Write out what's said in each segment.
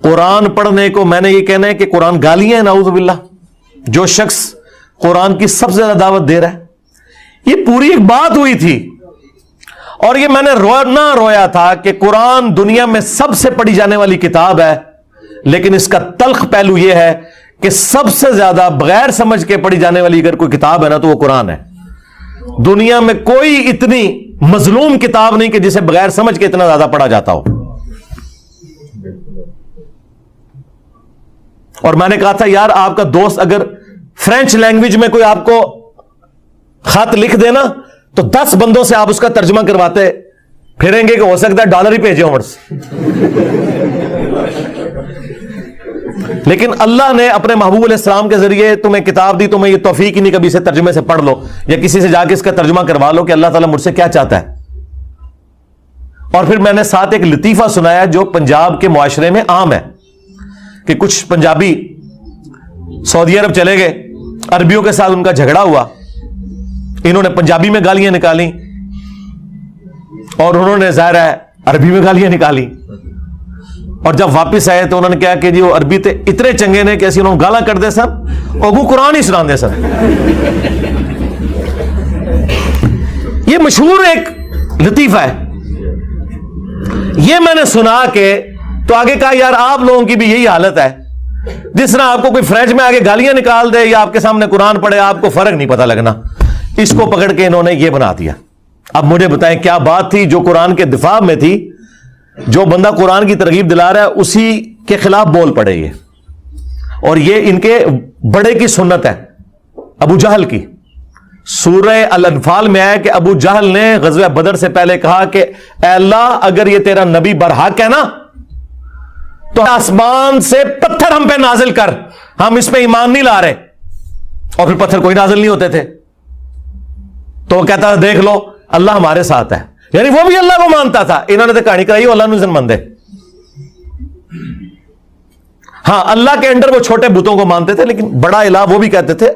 قرآن پڑھنے کو میں نے یہ کہنا ہے کہ قرآن گالیاں ہیں، نعوذ باللہ. جو شخص قرآن کی سب سے زیادہ دعوت دے رہا ہے. یہ پوری ایک بات ہوئی تھی اور یہ میں نے رویا تھا کہ قرآن دنیا میں سب سے پڑھی جانے والی کتاب ہے، لیکن اس کا تلخ پہلو یہ ہے کہ سب سے زیادہ بغیر سمجھ کے پڑھی جانے والی اگر کوئی کتاب ہے نا تو وہ قرآن ہے. دنیا میں کوئی اتنی مظلوم کتاب نہیں کہ جسے بغیر سمجھ کے اتنا زیادہ پڑھا جاتا ہو. اور میں نے کہا تھا یار آپ کا دوست اگر فرینچ لینگویج میں کوئی آپ کو خط لکھ دینا تو 10 بندوں سے آپ اس کا ترجمہ کرواتے پھریں گے کہ ہو سکتا ہے ڈالر ہی بھیجے عمر سے. لیکن اللہ نے اپنے محبوب علیہ السلام کے ذریعے تمہیں کتاب دی، تمہیں یہ توفیق ہی نہیں کبھی اسے ترجمے سے پڑھ لو یا کسی سے جا کے اس کا ترجمہ کروا لو کہ اللہ تعالیٰ مجھ سے کیا چاہتا ہے. اور پھر میں نے ساتھ ایک لطیفہ سنایا جو پنجاب کے معاشرے میں عام ہے کہ کچھ پنجابی سعودی عرب چلے گئے، عربیوں کے ساتھ ان کا جھگڑا ہوا، انہوں نے پنجابی میں گالیاں نکالی اور انہوں نے ظاہر ہے عربی میں گالیاں نکالی. اور جب واپس آئے تو انہوں نے کہا کہ جی وہ عربی تے اتنے چنگے نے کہ ایسی انہوں نے گالاں کر دے سن اور وہ قرآن ہی سنا دے سن. یہ مشہور ایک لطیفہ ہے. یہ میں نے سنا کہ تو آگے کہا یار آپ لوگوں کی بھی یہی حالت ہے، جس طرح آپ کو کوئی فرینچ میں آگے گالیاں نکال دے یا آپ کے سامنے قرآن پڑھے آپ کو فرق نہیں پتہ لگنا. اس کو پکڑ کے انہوں نے یہ بنا دیا. اب مجھے بتائیں کیا بات تھی جو قرآن کے دفاع میں تھی؟ جو بندہ قرآن کی ترغیب دلا رہا ہے اسی کے خلاف بول پڑے یہ. اور یہ ان کے بڑے کی سنت ہے، ابو جہل کی. سورہ الانفال میں آیا کہ ابو جہل نے غزوہ بدر سے پہلے کہا کہ اے اللہ اگر یہ تیرا نبی برحق ہے نا تو آسمان سے پتھر ہم پہ نازل کر، ہم اس پہ ایمان نہیں لا رہے. اور پھر پتھر کوئی نازل نہیں ہوتے تھے. تو وہ کہتا تھا دیکھ لو اللہ ہمارے ساتھ ہے، یعنی وہ بھی اللہ کو مانتا تھا. انہوں نے تو کہانی کرائی وہ اللہ نزن مند ہے. ہاں اللہ کے انڈر وہ چھوٹے بتوں کو مانتے تھے لیکن بڑا الہ وہ بھی کہتے تھے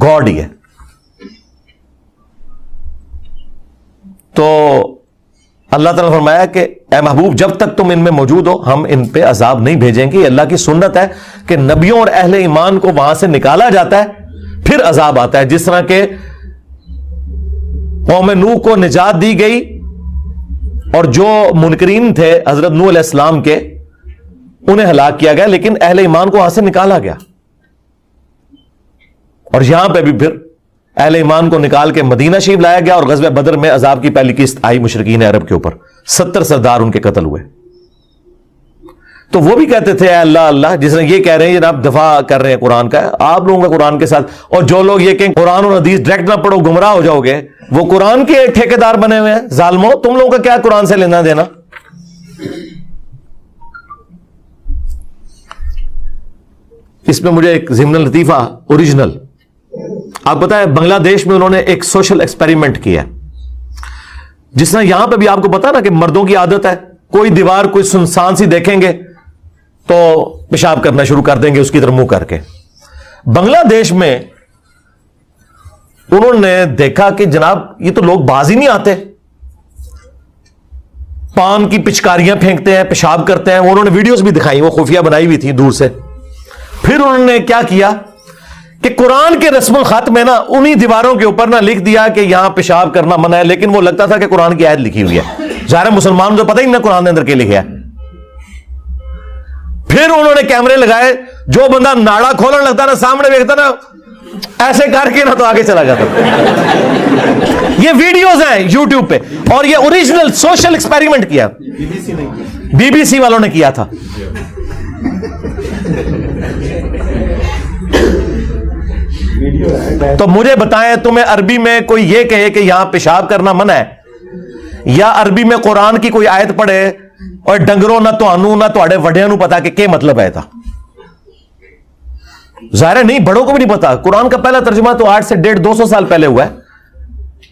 گاڈ ہی ہے. تو اللہ تعالیٰ نے فرمایا کہ اے محبوب جب تک تم ان میں موجود ہو ہم ان پہ عذاب نہیں بھیجیں گے. اللہ کی سنت ہے کہ نبیوں اور اہل ایمان کو وہاں سے نکالا جاتا ہے پھر عذاب آتا ہے. جس طرح کہ قوم نوح کو نجات دی گئی اور جو منکرین تھے حضرت نوح علیہ السلام کے انہیں ہلاک کیا گیا، لیکن اہل ایمان کو وہاں سے نکالا گیا. اور یہاں پہ بھی پھر اہل ایمان کو نکال کے مدینہ شریف لایا گیا اور غزوہ بدر میں عذاب کی پہلی قسط آئی مشرکین عرب کے اوپر. 70 سردار ان کے قتل ہوئے. تو وہ بھی کہتے تھے اے اللہ اللہ، جس نے یہ کہہ رہے ہیں جناب دفاع کر رہے ہیں قرآن کا، آپ لوگوں کا قرآن کے ساتھ. اور جو لوگ یہ کہیں قرآن اور حدیث ڈائریکٹ نہ پڑھو گمراہ ہو جاؤ گے، وہ قرآن کے ٹھیکیدار بنے ہوئے ہیں. ظالموں تم لوگوں کا کیا قرآن سے لینا دینا؟ اس میں مجھے ایک ضمن لطیفہ اوریجنل. آپ بتائیں بنگلہ دیش میں انہوں نے ایک سوشل ایکسپیریمنٹ کیا، جس طرح یہاں پہ بھی آپ کو پتا نا کہ مردوں کی عادت ہے کوئی دیوار کوئی سنسان سی دیکھیں گے تو پیشاب کرنا شروع کر دیں گے اس کی طرف منہ کر کے. بنگلہ دیش میں انہوں نے دیکھا کہ جناب یہ تو لوگ باز ہی نہیں آتے، پان کی پچکاریاں پھینکتے ہیں، پیشاب کرتے ہیں. انہوں نے ویڈیوز بھی دکھائی، وہ خفیہ بنائی ہوئی تھی دور سے. پھر انہوں نے کیا کیا کہ قرآن کے رسم الخط میں نا انہی دیواروں کے اوپر نا لکھ دیا کہ یہاں پیشاب کرنا منع ہے، لیکن وہ لگتا تھا کہ قرآن کی آیت لکھی ہوئی ہے. ظاہر مسلمان تو پتہ ہی نہیں قرآن کے اندر کیا لکھا ہے. پھر انہوں نے کیمرے لگائے، جو بندہ ناڑا کھولنے لگتا نا سامنے دیکھتا نا ایسے کر کے نا تو آگے چلا جاتا. یہ ویڈیوز ہیں یوٹیوب پہ اور یہ اوریجنل سوشل ایکسپیریمنٹ کیا بی بی سی والوں نے کیا تھا. تو مجھے بتائیں تمہیں عربی میں کوئی یہ کہے کہ یہاں پیشاب کرنا منع ہے، یا عربی میں قرآن کی کوئی آیت پڑھے اور ڈنگروں نہ تو نہ تو وڈیاں نو پتا کہ کیا مطلب ہے تھا. ظاہر نہیں بڑوں کو بھی نہیں پتا. قرآن کا پہلا ترجمہ تو 800 سے 150-200 سال پہلے ہوا ہے.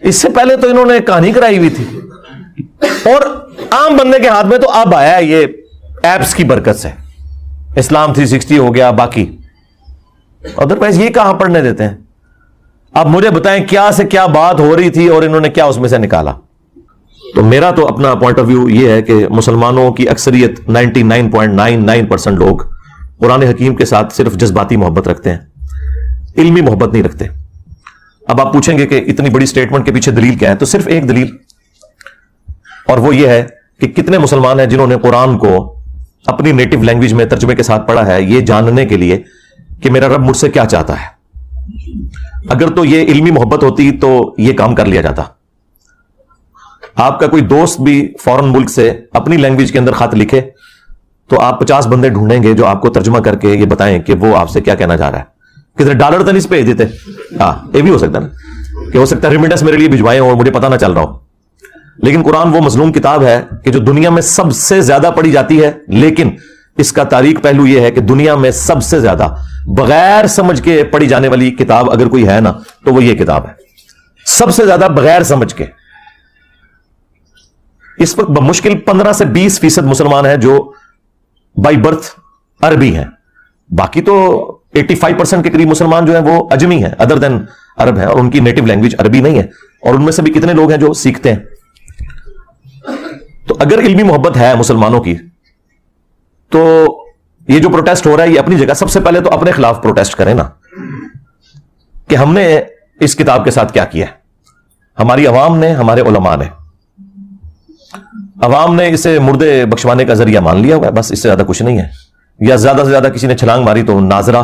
اس سے پہلے تو انہوں نے کہانی کرائی ہوئی تھی اور عام بندے کے ہاتھ میں تو اب آیا ہے یہ ایپس کی برکت سے. اسلام 360 ہو گیا باقی، ادروائز یہ کہاں پڑھنے دیتے ہیں. اب مجھے بتائیں کیا سے کیا بات ہو رہی تھی اور انہوں نے کیا اس میں سے نکالا. تو میرا تو اپنا پوائنٹ آف ویو یہ ہے کہ مسلمانوں کی اکثریت 99.99% لوگ قرآن حکیم کے ساتھ صرف جذباتی محبت رکھتے ہیں, علمی محبت نہیں رکھتے. اب آپ پوچھیں گے کہ اتنی بڑی سٹیٹمنٹ کے پیچھے دلیل کیا ہے, تو صرف ایک دلیل, اور وہ یہ ہے کہ کتنے مسلمان ہیں جنہوں نے قرآن کو اپنی نیٹو لینگویج میں ترجمے کے ساتھ پڑھا ہے, یہ جاننے کے لیے کہ میرا رب مجھ سے کیا چاہتا ہے. اگر تو یہ علمی محبت ہوتی تو یہ کام کر لیا جاتا. آپ کا کوئی دوست بھی فورن ملک سے اپنی لینگویج کے اندر خط لکھے تو آپ 50 بندے ڈھونڈیں گے جو آپ کو ترجمہ کر کے یہ بتائیں کہ وہ آپ سے کیا کہنا چاہ رہا ہے. کتنے ڈالر تو نہیں بھیج دیتے. ہاں یہ بھی ہو سکتا ہے نا کہ ہو سکتا ہے ریمیٹنس میرے لیے بھجوائیں اور مجھے پتا نہ چل رہا ہو. لیکن قرآن وہ مظلوم کتاب ہے کہ جو دنیا میں سب سے زیادہ پڑھی جاتی ہے, لیکن اس کا تاریخ پہلو یہ ہے کہ دنیا میں سب سے زیادہ بغیر سمجھ کے پڑھی جانے والی کتاب اگر کوئی ہے نا تو وہ یہ کتاب ہے. سب سے زیادہ بغیر سمجھ کے. اس وقت بمشکل 15 سے 20% مسلمان ہیں جو بائی برتھ عربی ہیں, باقی تو 85% کے قریب مسلمان جو ہیں وہ اجمی ہیں, ادر دین عرب ہیں, اور ان کی نیٹو لینگویج عربی نہیں ہے, اور ان میں سے بھی کتنے لوگ ہیں جو سیکھتے ہیں. تو اگر علمی محبت ہے مسلمانوں کی تو یہ جو پروٹیسٹ ہو رہا ہے یہ اپنی جگہ, سب سے پہلے تو اپنے خلاف پروٹیسٹ کریں نا کہ ہم نے اس کتاب کے ساتھ کیا کیا ہے. ہماری عوام نے, ہمارے علماء نے, عوام نے اسے مردے بخشوانے کا ذریعہ مان لیا ہوا ہے, بس اس سے زیادہ کچھ نہیں ہے. یا زیادہ سے زیادہ کسی نے چھلانگ ماری تو ناظرہ,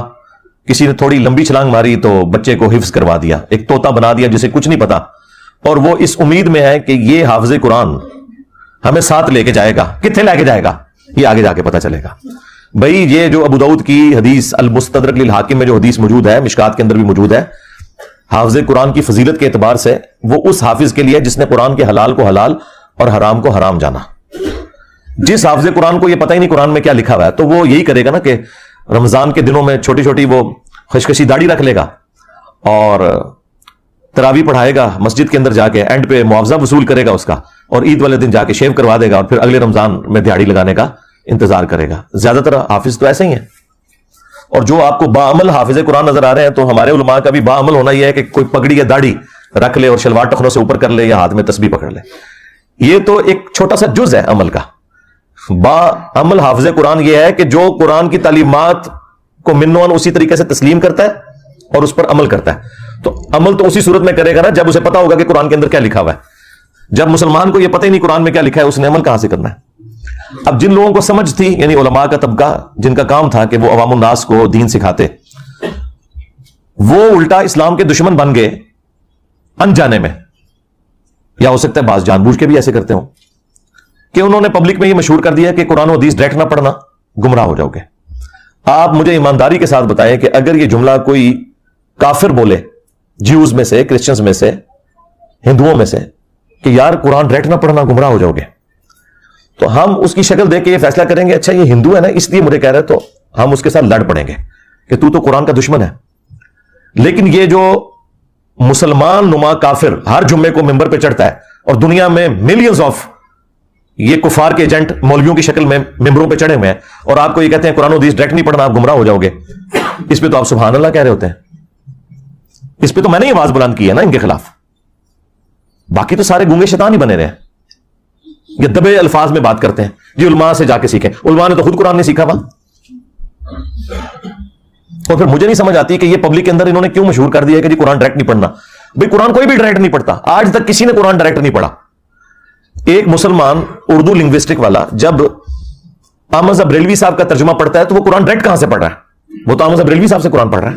کسی نے تھوڑی لمبی چھلانگ ماری تو بچے کو حفظ کروا دیا, ایک طوطا بنا دیا جسے کچھ نہیں پتا, اور وہ اس امید میں ہے کہ یہ حافظ قرآن ہمیں ساتھ لے کے جائے گا. کتنے لے کے جائے گا یہ آگے جا کے پتا چلے گا. بھائی یہ جو ابو داؤد کی حدیث المستدرک للحاکم میں جو حدیث موجود ہے, مشکات کے اندر بھی موجود ہے, حافظ قرآن کی فضیلت کے اعتبار سے وہ اس حافظ کے لیے جس نے قرآن کے حلال کو حلال اور حرام کو حرام جانا. جس حافظ قرآن کو یہ پتہ ہی نہیں قرآن میں کیا لکھا ہوا ہے تو وہ یہی کرے گا نا کہ رمضان کے دنوں میں چھوٹی چھوٹی وہ خشخشی داڑھی رکھ لے گا اور تراویح پڑھائے گا مسجد کے اندر جا کے, اینڈ پہ معاوضہ وصول کرے گا اس کا, اور عید والے دن جا کے شیو کروا دے گا, اور پھر اگلے رمضان میں دیہڑی لگانے کا انتظار کرے گا. زیادہ تر حافظ تو ایسے ہی ہیں. اور جو آپ کو باعمل حافظ قرآن نظر آ رہے ہیں تو ہمارے علماء کا بھی باعمل ہونا یہ ہے کہ کوئی پگڑی یا داڑھی رکھ لے اور شلوار ٹخنوں سے اوپر کر لے یا ہاتھ میں تسبیح پکڑ لے. یہ تو ایک چھوٹا سا جز ہے عمل کا. باعمل حافظ قرآن یہ ہے کہ جو قرآن کی تعلیمات کو منوان اسی طریقے سے تسلیم کرتا ہے اور اس پر عمل کرتا ہے. تو عمل تو اسی صورت میں کرے گا نا جب اسے پتا ہوگا کہ قرآن کے اندر کیا لکھا ہوا ہے. جب مسلمان کو یہ پتہ ہی نہیں قرآن میں کیا لکھا ہے, اس نے عمل کہاں سے کرنا ہے؟ اب جن لوگوں کو سمجھ تھی, یعنی علماء کا طبقہ جن کا کام تھا کہ وہ عوام الناس کو دین سکھاتے, وہ الٹا اسلام کے دشمن بن گئے انجانے میں, یا ہو سکتا ہے بعض جان بوجھ کے بھی ایسے کرتے ہوں کہ انہوں نے پبلک میں یہ مشہور کر دیا کہ قرآن و حدیث ڈائریکٹ نہ پڑھنا, گمراہ ہو جاؤ گے. آپ مجھے ایمانداری کے ساتھ بتائیں کہ اگر یہ جملہ کوئی کافر بولے, جیوز میں سے, کرسچنز میں سے, ہندوؤں میں سے, کہ یار قرآن ڈائریکٹ نہ پڑھنا گمراہ ہو جاؤ گے, تو ہم اس کی شکل دیکھ کے یہ فیصلہ کریں گے اچھا یہ ہندو ہے نا اس لیے مجھے کہہ رہے, تو ہم اس کے ساتھ لڑ پڑیں گے کہ تو قرآن کا دشمن ہے. لیکن یہ جو مسلمان نما کافر ہر جمعے کو ممبر پہ چڑھتا ہے اور دنیا میں ملینز آف یہ کفار کے ایجنٹ مولویوں کی شکل میں ممبروں پہ چڑھے ہوئے ہیں, اور آپ کو یہ کہتے ہیں قرآن و حدیث ڈائریکٹ نہیں پڑھنا آپ گمراہ ہو جاؤ گے, اس پہ تو آپ سبحان اللہ کہہ رہے ہوتے ہیں. اس پہ تو میں نے یہ آواز بلند کی ہے نا ان کے خلاف. باقی تو سارے گونگے شیطان ہی بنے رہے ہیں, یہ دبے الفاظ میں بات کرتے ہیں جی علماء سے جا کے سیکھیں. علماء نے تو خود قرآن نہیں سیکھا ہوا. اور پھر مجھے نہیں سمجھ آتی کہ یہ پبلک کے اندر انہوں نے کیوں مشہور کر دیا ہے کہ جی قرآن ڈائریکٹ نہیں پڑھنا. بھائی قرآن کوئی بھی ڈائریکٹ نہیں پڑھتا, آج تک کسی نے قرآن ڈائریکٹ نہیں پڑھا. ایک مسلمان اردو لنگوسٹک والا جب احمد بریلوی صاحب کا ترجمہ پڑھتا ہے تو وہ قرآن ڈائریکٹ کہاں سے پڑھ رہا ہے؟ وہ تو احمد بریلوی صاحب سے قرآن پڑھ رہا ہے.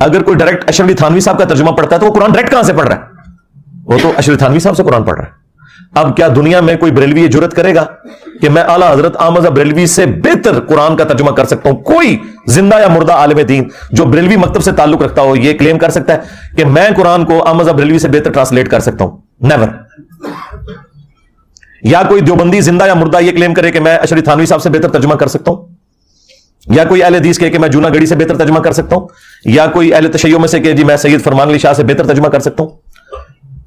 اگر کوئی ڈائریکٹ اشرف علی تھانوی صاحب کا ترجمہ پڑھتا ہے تو وہ قرآن ڈائریکٹ کہاں سے پڑھ رہا ہے؟ وہ تو اشرف تھانوی صاحب سے قرآن پڑھ رہا ہے. اب کیا دنیا میں کوئی بریلوی یہ جرت کرے گا کہ میں اعلیٰ حضرت احمد بریلوی سے بہتر قرآن کا ترجمہ کر سکتا ہوں؟ کوئی زندہ یا مردہ عالم دین جو بریلوی مکتب سے تعلق رکھتا ہو یہ کلیم کر سکتا ہے کہ میں قرآن کو احمد بریلوی سے بہتر ٹرانسلیٹ کر سکتا ہوں؟ نیور. یا کوئی دیوبندی زندہ یا مردہ یہ کلیم کرے کہ میں اشرف تھانوی صاحب سے بہتر ترجمہ کر سکتا ہوں؟ یا کوئی اہل حدیث کہے کہ میں جونا گڑھی سے بہتر ترجمہ کر سکتا ہوں؟ یا کوئی اہل تشیع میں سے کہ جی میں سید فرمان علی شاہ سے بہتر ترجمہ کر سکتا ہوں؟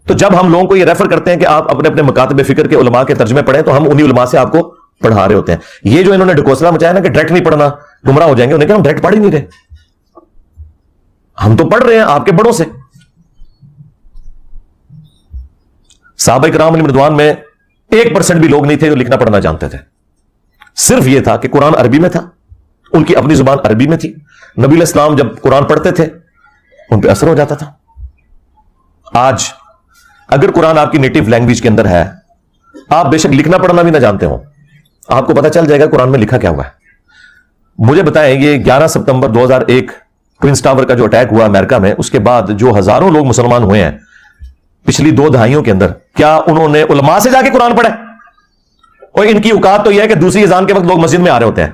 تو جب ہم لوگوں کو یہ ریفر کرتے ہیں کہ آپ اپنے اپنے مکاتب فکر کے علماء کے ترجمے پڑھیں تو ہم انہی علماء سے آپ کو پڑھا رہے ہوتے ہیں. یہ جو انہوں نے ڈھکوسلا مچایا نا کہ ڈائریکٹ نہیں پڑھنا گمراہ ہو جائیں گے, انہیں کہ ہم ڈائریکٹ پڑھ ہی نہیں رہے, ہم تو پڑھ رہے ہیں آپ کے بڑوں سے. صحابہ کرام علیہم رضوان میں 1% بھی لوگ نہیں تھے جو لکھنا پڑھنا جانتے تھے. صرف یہ تھا کہ قرآن عربی میں تھا, ان کی اپنی زبان عربی میں تھی. نبی علیہ السلام جب قرآن پڑھتے تھے ان پہ اثر ہو جاتا تھا. آج اگر قرآن آپ کی نیٹو لینگویج کے اندر ہے, آپ بے شک لکھنا پڑھنا بھی نہ جانتے ہوں, آپ کو پتا چل جائے گا قرآن میں لکھا کیا ہوا ہے. مجھے بتائیں, یہ 11 سپتمبر 2001 ٹوئنس ٹاور کا جو اٹیک ہوا امریکہ میں, اس کے بعد جو ہزاروں لوگ مسلمان ہوئے ہیں پچھلی 2 دہائیوں کے اندر, کیا انہوں نے علماء سے جا کے قرآن پڑھا؟ اور ان کی اوقات تو یہ ہے کہ دوسری اذان کے وقت لوگ مسجد میں آ رہے ہوتے ہیں.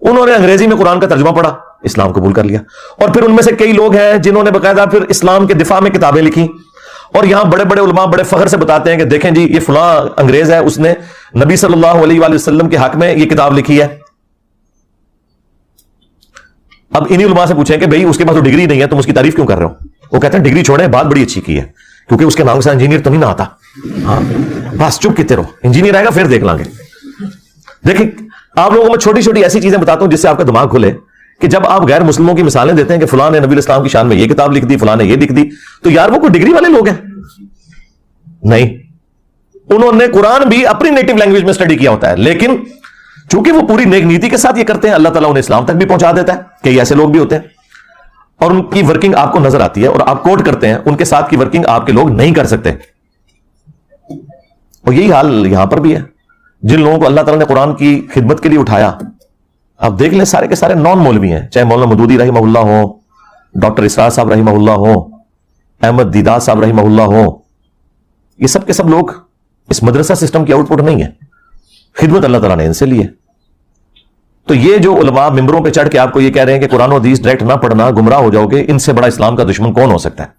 انہوں نے انگریزی میں قرآن کا ترجمہ پڑھا, اسلام قبول کر لیا. اور پھر ان میں سے کئی لوگ ہیں جنہوں نے باقاعدہ پھر اسلام کے دفاع میں کتابیں لکھی, اور یہاں بڑے بڑے علماء بڑے فخر سے بتاتے ہیں کہ دیکھیں جی یہ فلاں انگریز ہے, اس نے نبی صلی اللہ علیہ وآلہ وسلم کے حق میں یہ کتاب لکھی ہے. اب انہی علماء سے پوچھیں کہ بھئی اس کے پاس تو ڈگری نہیں ہے, تم اس کی تعریف کیوں کر رہے ہو؟ وہ کہتے ہیں ڈگری چھوڑیں, بات بڑی اچھی کی ہے, کیونکہ اس کے نام سے انجینئر تو نہیں نہ آتا. ہاں بس چپ کیتے رہو, انجینئر آئے گا پھر دیکھ لیں گے. دیکھیں آپ لوگوں میں چھوٹی چھوٹی ایسی چیزیں بتاتا ہوں جس سے آپ کا دماغ کھلے, کہ جب آپ غیر مسلموں کی مثالیں دیتے ہیں کہ فلاں نے نبی علیہ السلام کی شان میں یہ کتاب لکھ دی, فلاں نے یہ لکھ دی, تو یار وہ کوئی ڈگری والے لوگ ہیں؟ نہیں, انہوں نے قرآن بھی اپنی نیٹو لینگویج میں اسٹڈی کیا ہوتا ہے, لیکن چونکہ وہ پوری نیک نیتی کے ساتھ یہ کرتے ہیں, اللہ تعالیٰ انہیں اسلام تک بھی پہنچا دیتا ہے. کئی ایسے لوگ بھی ہوتے ہیں اور ان کی ورکنگ آپ کو نظر آتی ہے, اور آپ کوٹ کرتے ہیں, ان کے ساتھ کی ورکنگ آپ کے لوگ نہیں کر سکتے. اور یہی حال یہاں پر بھی ہے. جن لوگوں کو اللہ تعالیٰ نے قرآن کی خدمت کے لیے اٹھایا, آپ دیکھ لیں سارے کے سارے نان مولوی ہیں, چاہے مولانا مودودی رحمہ اللہ ہو, ڈاکٹر اسرار صاحب رحمہ اللہ ہو, احمد دیدار صاحب رحمہ اللہ ہو, یہ سب کے سب لوگ اس مدرسہ سسٹم کی آؤٹ پٹ نہیں ہے, خدمت اللہ تعالیٰ نے ان سے لی ہے. تو یہ جو علماء ممبروں پہ چڑھ کے آپ کو یہ کہہ رہے ہیں کہ قرآن و حدیث ڈائریکٹ نہ پڑھنا گمراہ ہو جاؤ گے, ان سے بڑا اسلام کا دشمن کون ہو سکتا ہے؟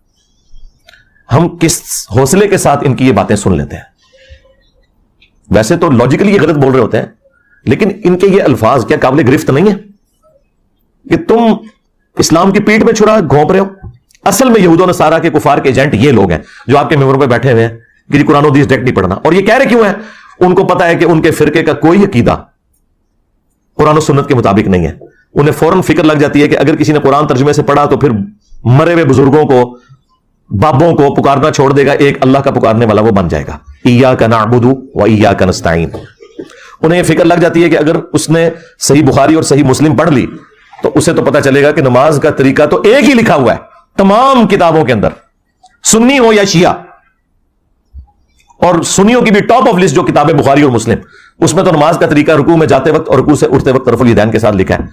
ہم کس حوصلے کے ساتھ ان کی یہ باتیں سن لیتے ہیں. ویسے تو لاجیکلی یہ غلط بول رہے ہوتے ہیں, لیکن ان کے یہ الفاظ کیا قابل گرفت نہیں ہے کہ تم اسلام کی پیٹھ میں چھڑا گھونپ رہے ہو؟ اصل میں یہود و نصارہ کے کفار کے ایجنٹ یہ لوگ ہیں جو آپ کے ممبروں پہ بیٹھے ہوئے ہیں کہ قرآن و حدیث ڈائریکٹ نہیں پڑھنا. اور یہ کہہ رہے کیوں ہیں؟ ان کو پتا ہے کہ ان کے فرقے کا کوئی عقیدہ قرآن و سنت کے مطابق نہیں ہے. انہیں فوراً فکر لگ جاتی ہے کہ اگر کسی نے قرآن ترجمے سے پڑھا تو پھر مرے ہوئے بزرگوں کو, بابوں کو پکارنا چھوڑ دے گا, ایک اللہ کا پکارنے والا وہ بن جائے گا. ایاک نعبد و ایاک نستعین. انہیں یہ فکر لگ جاتی ہے کہ اگر اس نے صحیح بخاری اور صحیح مسلم پڑھ لی تو اسے تو پتا چلے گا کہ نماز کا طریقہ تو ایک ہی لکھا ہوا ہے تمام کتابوں کے اندر, سنی ہو یا شیعہ. اور سنیوں کی بھی ٹاپ آف لسٹ جو کتاب ہے بخاری اور مسلم, اس میں تو نماز کا طریقہ رکوع میں جاتے وقت اور رکوع سے اٹھتے وقت رفع الیدین کے ساتھ لکھا ہے.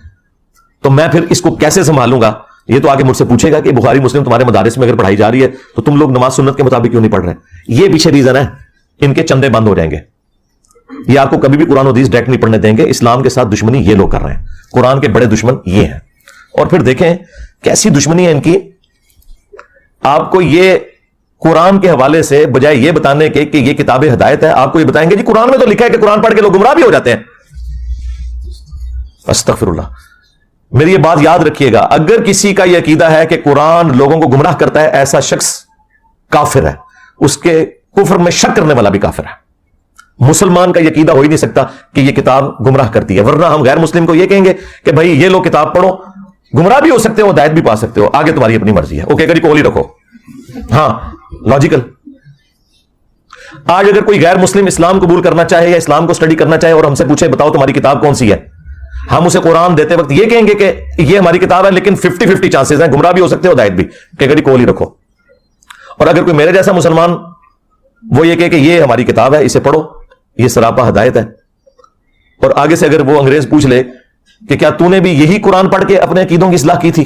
تو میں پھر اس کو کیسے سنبھالوں گا؟ یہ تو آگے مجھ سے پوچھے گا کہ بخاری مسلم تمہارے مدارس میں اگر پڑھائی جا رہی ہے تو تم لوگ نماز سنت کے مطابق کیوں نہیں پڑھ رہے؟ یہ پیچھے ریزن ہے, ان کے چندے بند ہو جائیں گے. یہ آپ کو کبھی بھی قرآن و حدیث ڈائریکٹ نہیں پڑھنے دیں گے. اسلام کے ساتھ دشمنی یہ لوگ کر رہے ہیں, قرآن کے بڑے دشمن یہ ہیں. اور پھر دیکھیں کیسی دشمنی ہے ان کی. آپ کو یہ قرآن کے حوالے سے بجائے یہ بتانے کے کہ یہ کتاب ہدایت ہے, آپ کو یہ بتائیں گے جی قرآن میں تو لکھا ہے کہ قرآن پڑھ کے لوگ گمراہ بھی ہو جاتے ہیں. استغفر اللہ. میری یہ بات یاد رکھیے گا, اگر کسی کا یہ عقیدہ ہے کہ قرآن لوگوں کو گمراہ کرتا ہے, ایسا شخص کافر ہے, اس کے کفر میں شک کرنے والا بھی کافر ہے. مسلمان کا یہ عقیدہ ہو ہی نہیں سکتا کہ یہ کتاب گمراہ کرتی ہے, ورنہ ہم غیر مسلم کو یہ کہیں گے کہ بھائی یہ لو کتاب پڑھو, گمراہ بھی ہو سکتے ہو, ہدایت بھی پا سکتے ہو, آگے تمہاری اپنی مرضی ہے. اوکے کری کول ہی رکھو. ہاں لاجیکل. آج اگر کوئی غیر مسلم اسلام قبول کرنا چاہے یا اسلام کو اسٹڈی کرنا چاہے اور ہم سے پوچھے بتاؤ تمہاری کتاب کون سی ہے, ہم اسے قرآن دیتے وقت یہ کہیں گے کہ یہ ہماری کتاب ہے, لیکن 50-50 چانسز ہیں, گمراہ بھی ہو سکتے ہو, ہدایت بھی, کہ کری کول ہی رکھو. اور اگر کوئی میرے جیسا مسلمان وہ یہ کہے کہ یہ ہماری کتاب ہے, اسے پڑھو, یہ سراپا ہدایت ہے, اور آگے سے اگر وہ انگریز پوچھ لے کہ کیا تو نے بھی یہی قرآن پڑھ کے اپنے عقیدوں کی اصلاح کی تھی,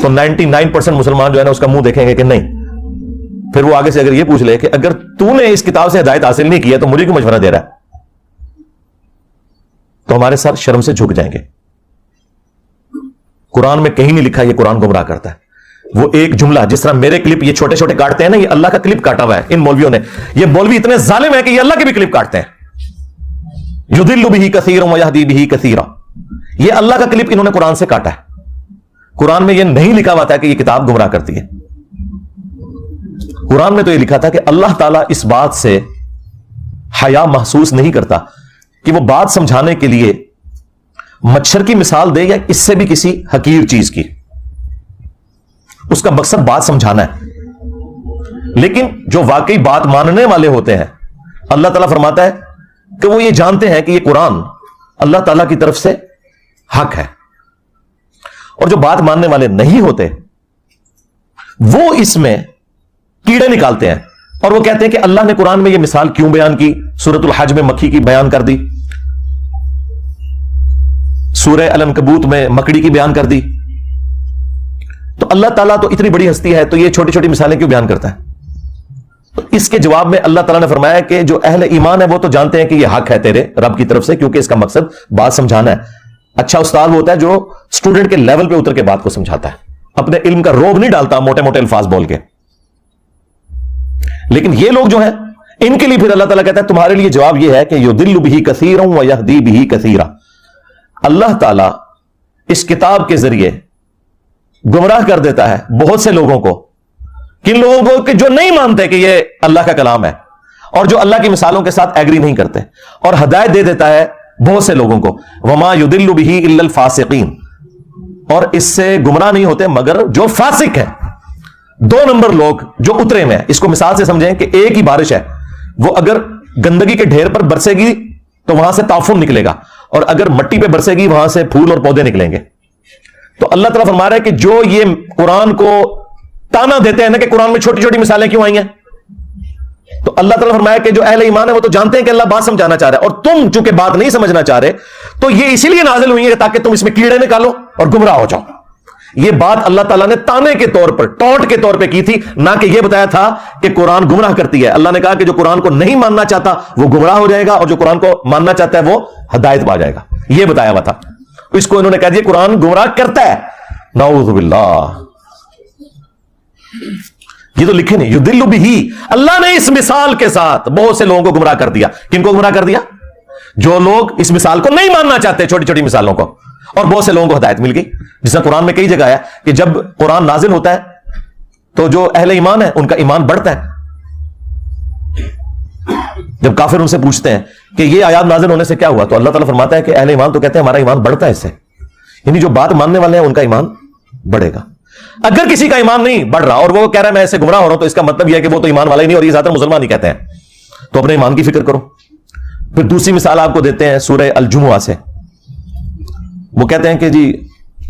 تو 99% مسلمان جو ہے نا اس کا منہ دیکھیں گے کہ نہیں. پھر وہ آگے سے اگر یہ پوچھ لے کہ اگر تو نے اس کتاب سے ہدایت حاصل نہیں کی ہے تو مجھے کیوں مشورہ دے رہا ہے, تو ہمارے ساتھ شرم سے جھک جائیں گے. قرآن میں کہیں نہیں لکھا یہ قرآن گمراہ کرتا ہے. وہ ایک جملہ, جس طرح میرے کلپ یہ چھوٹے چھوٹے کاٹتے ہیں نا, یہ اللہ کا کلپ کاٹا ہوا ہے ان مولویوں نے. یہ مولوی اتنے ظالم ہیں کہ یہ اللہ کے بھی کلپ کاٹتے ہیں. یضل بہ کثیر ویہدی بہ کثیرا, یہ اللہ کا کلپ انہوں نے قرآن سے کاٹا ہے. قرآن میں یہ نہیں لکھا ہوا تھا کہ یہ کتاب گمراہ کرتی ہے. قرآن میں تو یہ لکھا تھا کہ اللہ تعالیٰ اس بات سے حیا محسوس نہیں کرتا کہ وہ بات سمجھانے کے لیے مچھر کی مثال دے یا اس سے بھی کسی حقیر چیز کی. اس کا مقصد بات سمجھانا ہے. لیکن جو واقعی بات ماننے والے ہوتے ہیں اللہ تعالیٰ فرماتا ہے کہ وہ یہ جانتے ہیں کہ یہ قرآن اللہ تعالیٰ کی طرف سے حق ہے. اور جو بات ماننے والے نہیں ہوتے وہ اس میں کیڑے نکالتے ہیں اور وہ کہتے ہیں کہ اللہ نے قرآن میں یہ مثال کیوں بیان کی, سورۃ الحج میں مکھی کی بیان کر دی, سورہ العنکبوت میں مکڑی کی بیان کر دی, تو اللہ تعالیٰ تو اتنی بڑی ہستی ہے تو یہ چھوٹی چھوٹی مثالیں کیوں بیان کرتا ہے؟ تو اس کے جواب میں اللہ تعالیٰ نے فرمایا کہ جو اہل ایمان ہے وہ تو جانتے ہیں کہ یہ حق ہے تیرے رب کی طرف سے, کیونکہ اس کا مقصد بات سمجھانا ہے. اچھا استاد وہ ہوتا ہے جو اسٹوڈنٹ کے لیول پہ اتر کے بات کو سمجھاتا ہے, اپنے علم کا روب نہیں ڈالتا موٹے موٹے الفاظ بول کے. لیکن یہ لوگ جو ہیں ان کے لیے پھر اللہ تعالیٰ کہتا ہے تمہارے لیے جواب یہ ہے کہ یضل بہ کثیرا ویہدی بہ کثیرا. اللہ تعالیٰ اس کتاب کے ذریعے گمراہ کر دیتا ہے بہت سے لوگوں کو. کن لوگوں کو؟ کہ جو نہیں مانتے کہ یہ اللہ کا کلام ہے اور جو اللہ کی مثالوں کے ساتھ ایگری نہیں کرتے, اور ہدایت دے دیتا ہے بہت سے لوگوں کو. وما یضل بہ الا الفاسقین, اور اس سے گمراہ نہیں ہوتے مگر جو فاسق ہیں. 2 نمبر لوگ جو اترے میں, اس کو مثال سے سمجھیں کہ ایک ہی بارش ہے, وہ اگر گندگی کے ڈھیر پر برسے گی تو وہاں سے تعفن نکلے گا, اور اگر مٹی پہ برسے گی وہاں سے پھول اور پودے نکلیں گے. تو اللہ تعالیٰ فرما رہا ہے کہ جو یہ قرآن کو تانا دیتے ہیں نا کہ قرآن میں چھوٹی چھوٹی مثالیں کیوں آئی ہیں, تو اللہ تعالیٰ فرمایا کہ جو اہل ایمان ہے وہ تو جانتے ہیں کہ اللہ بات سمجھانا چاہ رہا ہے, اور تم چونکہ بات نہیں سمجھنا چاہ رہے تو یہ اسی لیے نازل ہوئی ہے تاکہ تم اس میں کیڑے نکالو اور گمراہ ہو جاؤ. یہ بات اللہ تعالیٰ نے تانے کے طور پر, ٹونٹ کے طور پہ کی تھی, نہ کہ یہ بتایا تھا کہ قرآن گمراہ کرتی ہے. اللہ نے کہا کہ جو قرآن کو نہیں ماننا چاہتا وہ گمراہ ہو جائے گا, اور جو قرآن کو ماننا چاہتا ہے وہ ہدایت پا جائے گا. یہ بتایا ہوا تھا. اس کو انہوں نے کہہ دیا قرآن گمراہ کرتا ہے. نعوذ باللہ. یہ تو لکھے نہیں یضل بہ, اللہ نے اس مثال کے ساتھ بہت سے لوگوں کو گمراہ کر دیا. کن کو گمراہ کر دیا؟ جو لوگ اس مثال کو نہیں ماننا چاہتے, چھوٹی چھوٹی مثالوں کو, اور بہت سے لوگوں کو ہدایت مل گئی. جس میں قرآن میں کئی جگہ ہے کہ جب قرآن نازل ہوتا ہے تو جو اہل ایمان ہے ان کا ایمان بڑھتا ہے. جب کافر ان سے پوچھتے ہیں کہ یہ آیات نازل ہونے سے کیا ہوا, تو اللہ تعالیٰ فرماتا ہے کہ اہل ایمان تو کہتے ہیں ہمارا ایمان بڑھتا ہے اس سے. یعنی جو بات ماننے والے ہیں ان کا ایمان بڑھے گا. اگر کسی کا ایمان نہیں بڑھ رہا اور وہ کہہ رہا ہے میں ایسے گمراہ ہو رہا ہوں, تو اس کا مطلب یہ ہے کہ وہ تو ایمان والا ہی نہیں, اور یہ زیادہ مسلمان ہی کہتے ہیں. تو اپنے ایمان کی فکر کرو. پھر دوسری مثال آپ کو دیتے ہیں سورہ الجمعہ سے. وہ کہتے ہیں کہ جی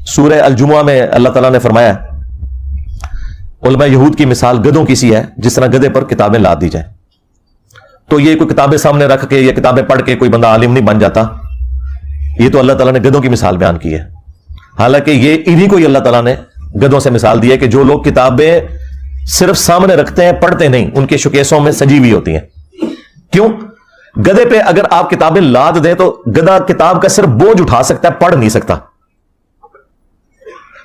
سورہ الجمعہ میں اللہ تعالیٰ نے فرمایا علماء یہود کی مثال گدھوں کی سی ہے, جس طرح گدھے پر کتابیں لاد دی جائیں. تو یہ کوئی کتابیں سامنے رکھ کے یا کتابیں پڑھ کے کوئی بندہ عالم نہیں بن جاتا. یہ تو اللہ تعالیٰ نے گدھوں کی مثال بیان کی ہے. حالانکہ یہ انہی کو ہی اللہ تعالیٰ نے گدھوں سے مثال دی ہے کہ جو لوگ کتابیں صرف سامنے رکھتے ہیں پڑھتے نہیں, ان کے شوکیسوں میں سجی ہوئی ہوتی ہیں. کیوں؟ گدھے پہ اگر آپ کتابیں لاد دیں تو گدھا کتاب کا صرف بوجھ اٹھا سکتا ہے, پڑھ نہیں سکتا.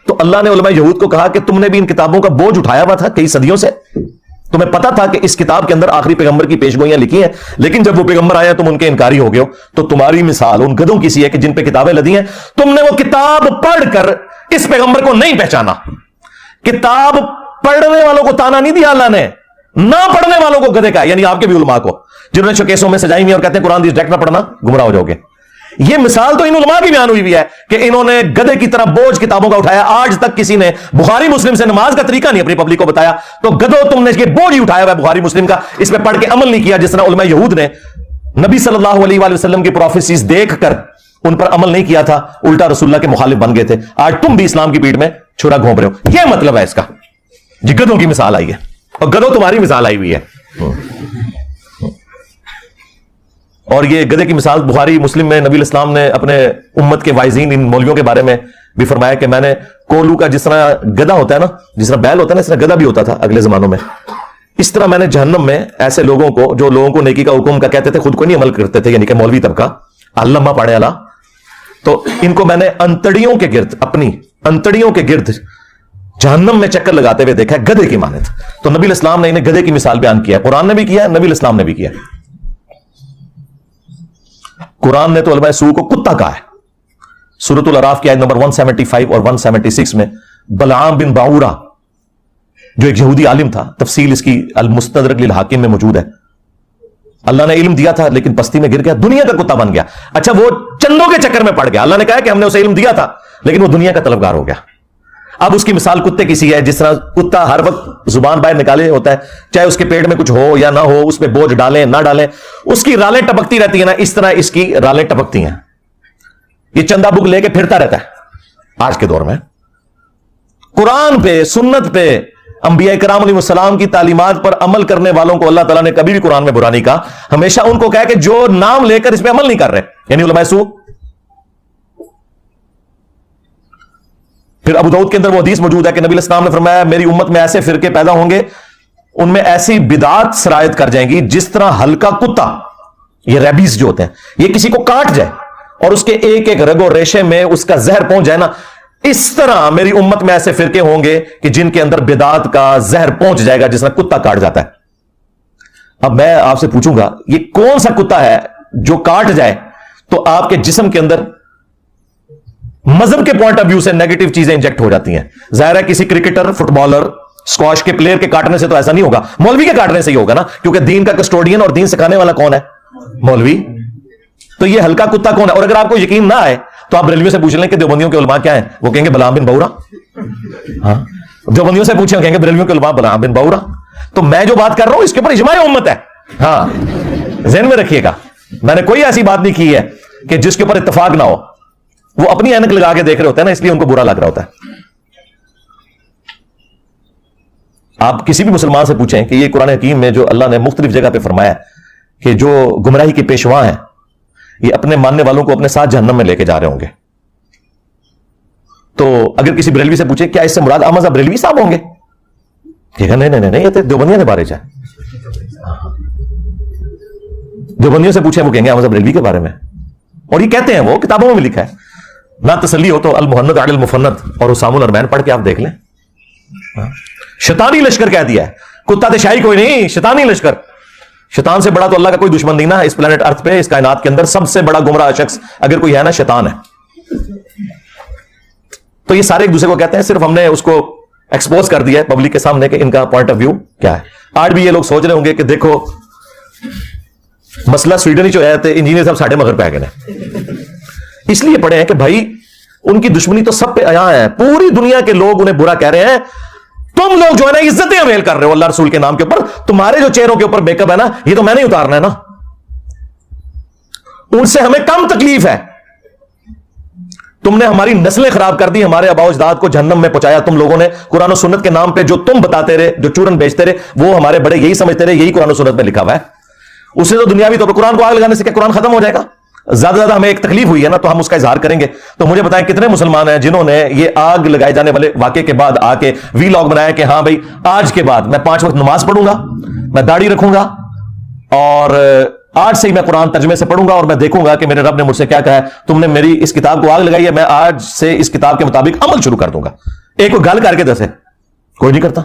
تو اللہ نے علماء یہود کو کہا کہ تم نے بھی ان کتابوں کا بوجھ اٹھایا ہوا تھا کئی صدیوں سے, تمہیں پتا تھا کہ اس کتاب کے اندر آخری پیغمبر کی پیشگوئیاں لکھی ہیں, لیکن جب وہ پیغمبر آیا تم ان کے انکاری ہو گئے ہو. تو تمہاری مثال ان گدھوں کی سی ہے کہ جن پہ کتابیں لدی ہیں, تم نے وہ کتاب پڑھ کر اس پیغمبر کو نہیں پہچانا. کتاب پڑھنے والوں کو تانا نہیں دیا اللہ نے, نہ پڑھنے والوں کو گدھے کا, یعنی آپ کے بھی علماء کو جنہوں نے شوکیسوں میں سجائی ہوئی اور کہتے ہیں قرآن ڈائریکٹ نہ پڑھنا گمراہ ہو جاؤ گے. یہ مثال تو ان علماء کی بیان ہوئی ہے کہ انہوں نے گدھے کی طرح بوجھ کتابوں کا اٹھایا. آج تک کسی نے بخاری مسلم سے نماز کا طریقہ نہیں اپنی پبلک کو بتایا, تو گدھو تم نے یہ بوجھ ہی اٹھایا ہوا ہے بخاری مسلم کا, اس پہ پڑھ کے عمل نہیں کیا. جس طرح علماء یہود نے نبی صلی اللہ علیہ وآلہ وسلم کی پروفیسیز دیکھ کر ان پر عمل نہیں کیا تھا, الٹا رسول اللہ کے مخالف بن گئے تھے. آج تم بھی اسلام کی پیٹھ میں چھرا گھونپ رہے ہو. یہ مطلب ہے اس کا. جی گدھوں کی مثال آئی ہے, اور گدھو تمہاری مثال آئی ہوئی ہے. اور یہ گدھے کی مثال بخاری مسلم میں نبی الاسلام نے اپنے امت کے وائزین ان مولویوں کے بارے میں بھی فرمایا کہ میں نے کولو کا, جس طرح گدھا ہوتا ہے نا, جس طرح بیل ہوتا ہے نا, اس طرح گدھا بھی ہوتا تھا اگلے زمانوں میں. اس طرح میں نے جہنم میں ایسے لوگوں کو جو لوگوں کو نیکی کا حکم کا کہتے تھے, خود کو نہیں عمل کرتے تھے, یعنی کہ مولوی طبقہ علامہ پاڑے والا, تو ان کو میں نے انتڑیوں کے گرد, اپنی انتڑیوں کے گرد جہنم میں چکر لگاتے ہوئے دیکھا ہے گدھے کی مانند. تو نبی الاسلام نے انہیں گدھے کی مثال بیان کیا ہے. قرآن نے بھی کیا, نبی الاسلام نے بھی کیا. قرآن نے تو علماء سوء کو کتا کہا ہے. سورۃ الاعراف کی آیت نمبر 175 اور 176 میں بلعام بن باورا جو ایک یہودی عالم تھا, تفصیل اس کی المستدرک للحاکم میں موجود ہے. اللہ نے علم دیا تھا لیکن پستی میں گر گیا, دنیا کا کتا بن گیا. اچھا وہ چندوں کے چکر میں پڑ گیا. اللہ نے کہا کہ ہم نے اسے علم دیا تھا لیکن وہ دنیا کا طلبگار ہو گیا. اب اس کی مثال کتے کی سی ہے، جس طرح کتا ہر وقت زبان باہر نکالے ہوتا ہے، چاہے اس کے پیٹ میں کچھ ہو یا نہ ہو، اس پہ بوجھ ڈالیں نہ ڈالیں، اس کی رالیں ٹپکتی رہتی ہیں نا، اس طرح اس کی رالیں ٹپکتی ہیں. یہ چندہ بک لے کے پھرتا رہتا ہے. آج کے دور میں قرآن پہ، سنت پہ، انبیاء کرام علیہ السلام کی تعلیمات پر عمل کرنے والوں کو اللہ تعالیٰ نے کبھی بھی قرآن میں برا نہیں کہا. ہمیشہ ان کو کہا کہ جو نام لے کر اس پہ عمل نہیں کر رہے، یعنی علماء سو. پھر ابو داؤد کے اندر وہ حدیث موجود ہے کہ نبی علیہ السلام نے فرمایا میری امت میں ایسے فرقے پیدا ہوں گے، ان میں ایسی بدعات سرایت کر جائیں گی جس طرح ہلکا کتا، یہ ریبیز جو ہوتے ہیں، یہ کسی کو کاٹ جائے اور اس کے ایک ایک رگ و ریشے میں اس کا زہر پہنچ جائے نا، اس طرح میری امت میں ایسے فرقے ہوں گے کہ جن کے اندر بدعات کا زہر پہنچ جائے گا جس طرح کتا کاٹ جاتا ہے. اب میں آپ سے پوچھوں گا یہ کون سا کتا ہے جو کاٹ جائے تو آپ کے جسم کے اندر مذہب کے پوائنٹ آف ویو سے نیگیٹو چیزیں انجیکٹ ہو جاتی ہیں؟ ظاہر ہے کسی کرکٹر، فٹ بالر، اسکواش کے پلیئر کے کاٹنے سے تو ایسا نہیں ہوگا، مولوی کے کاٹنے سے ہی ہوگا نا، کیونکہ دین کا کسٹوڈین اور دین سکھانے والا کون ہے؟ مولوی. تو یہ ہلکا کتا کون ہے؟ اور اگر آپ کو یقین نہ آئے تو آپ بریلویوں سے پوچھ لیں کہ دیوبندیوں کے علماء کیا ہیں، وہ کہیں گے بلعام بن بورا. ہاں، دیوبندیوں سے پوچھیں، کہیں گے بریلویوں کے علماء بلعام بن بورا. تو میں جو بات کر رہا ہوں اس کے اوپر اجماع امت ہے. ہاں، ذہن میں رکھیے گا، میں نے کوئی ایسی بات نہیں کی ہے کہ جس کے اوپر اتفاق نہ ہو. وہ اپنی اینک لگا کے دیکھ رہے ہوتے ہیں نا، اس لیے ان کو برا لگ رہا ہوتا ہے. آپ کسی بھی مسلمان سے پوچھیں کہ یہ قرآن حکیم میں جو اللہ نے مختلف جگہ پہ فرمایا ہے کہ جو گمراہی کے پیشوا ہیں یہ اپنے ماننے والوں کو اپنے ساتھ جہنم میں لے کے جا رہے ہوں گے، تو اگر کسی بریلوی سے پوچھیں کیا اس سے مراد احمد بریلوی صاحب ہوں گے، کہ نہیں، یہ تو دیوبندیوں کے بارے میں. دیوبندیوں سے پوچھیں وہ کہیں گے احمد بریلوی کے بارے میں، اور یہ کہتے ہیں، وہ کتابوں میں بھی لکھا ہے. نہ تسلی ہو تو المحند علی المفند اور اسام الارمین پڑھ کے آپ دیکھ لیں. شیطانی لشکر کہہ دیا ہے، کتا تے شاہی کوئی نہیں، شیطانی لشکر. شیطان سے بڑا تو اللہ کا کوئی دشمن نہیں نا اس پلانٹ ارتھ پہ، اس کائنات کے اندر سب سے بڑا گمراہ شخص اگر کوئی ہے نا، شیطان ہے. تو یہ سارے ایک دوسرے کو کہتے ہیں، صرف ہم نے اس کو ایکسپوز کر دیا ہے پبلک کے سامنے کہ ان کا پوائنٹ آف ویو کیا ہے. آج بھی یہ لوگ سوچ رہے ہوں گے کہ دیکھو مسئلہ سویڈن ہی جو ہے انجینئر صاحب ساڑھے مگر پہ گئے ہیں. اس لیے پڑھے ہیں کہ بھائی ان کی دشمنی تو سب پہ آیا ہے، پوری دنیا کے لوگ انہیں برا کہہ رہے ہیں. تم لوگ جو ہے نا عزتیں اویل کر رہے ہو اللہ رسول کے نام کے اوپر، تمہارے جو چہروں کے اوپر میک اپ ہے نا یہ تو میں نہیں اتارنا ہے نا، ان سے ہمیں کم تکلیف ہے. تم نے ہماری نسلیں خراب کر دی، ہمارے آباء و اجداد کو جہنم میں پہنچایا تم لوگوں نے. قرآن و سنت کے نام پہ جو تم بتاتے رہے، جو چورن بیچتے رہے، وہ ہمارے بڑے یہی سمجھتے رہے یہی قرآن و سنت میں لکھا ہوا ہے. اس سے تو دنیاوی طور پر قرآن کو آگ لگانے سے کیا قرآن ختم ہو جائے گا؟ زیادہ زیادہ ہمیں ایک تکلیف ہوئی ہے نا تو ہم اس کا اظہار کریں گے. تو مجھے بتائیں کتنے مسلمان ہیں جنہوں نے یہ آگ لگائے جانے والے واقعے کے بعد آ کے وی لاگ بنایا کہ ہاں بھائی آج کے بعد میں 5 وقت نماز پڑھوں گا، میں داڑھی رکھوں گا، اور آج سے ہی میں قرآن ترجمے سے پڑھوں گا، اور میں دیکھوں گا کہ میرے رب نے مجھ سے کیا کہا ہے. تم نے میری اس کتاب کو آگ لگائی ہے، میں آج سے اس کتاب کے مطابق عمل شروع کر دوں گا. ایک کو گل کر کے دسے کوئی نہیں کرتا،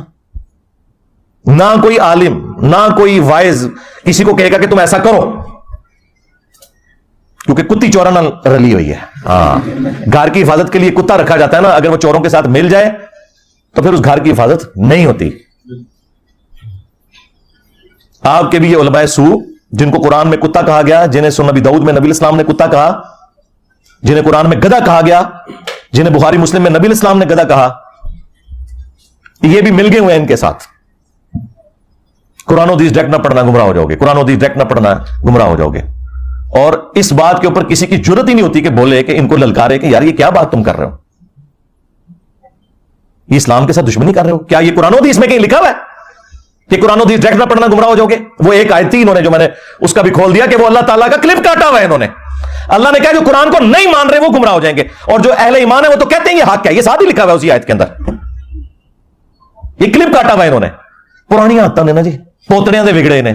نہ کوئی عالم نہ کوئی وائز کسی کو کہے گا کہ تم ایسا کرو، کیونکہ کتی چوروں نال رلی ہوئی ہے. ہاں، گھر کی حفاظت کے لیے کتا رکھا جاتا ہے نا، اگر وہ چوروں کے ساتھ مل جائے تو پھر اس گھر کی حفاظت نہیں ہوتی. آپ کے بھی یہ علماء سو جن کو قرآن میں کتا کہا گیا، جنہیں سنن نبی داؤد میں نبی الاسلام نے کتا کہا، جنہیں قرآن میں گدھا کہا گیا، جنہیں بخاری مسلم میں نبی الاسلام نے گدھا کہا، یہ بھی مل گئے ہوئے ہیں ان کے ساتھ. قرآن و حدیث ڈائریکٹ نہ پڑھنا گمراہ ہو جاؤ گے، قرآن و حدیث ڈائریکٹ نہ پڑھنا گمراہ ہو جاؤ گے. اور اس بات کے اوپر کسی کی جرت ہی نہیں ہوتی کہ بولے کہ ان کو للکارے کہ یار یہ کیا بات تم کر رہے ہو، یہ اسلام کے ساتھ دشمنی کر رہے ہو. کیا یہ قرآن و حدیث میں کہیں لکھا ہوا ہے کہ قرآن و حدیث ڈائریکٹ نہ پڑھنا گمراہ ہو جاؤ گے؟ وہ ایک آیت تھی انہوں نے جو میں نے اس کا بھی کھول دیا کہ وہ اللہ تعالیٰ کا کلپ کاٹا ہوا ہے انہوں نے. اللہ نے کہا جو قرآن کو نہیں مان رہے وہ گمراہ ہو جائیں گے، اور جو اہل ایمان ہے وہ تو کہتے ہیں یہ حق ہے. یہ ساتھ ہی لکھا ہوا ہے اسی آیت کے اندر، یہ کلپ کاٹا ہوا ہے انہوں نے. پرانی آدتاں نے نا جی، پوتڑیاں دے بگڑے نے.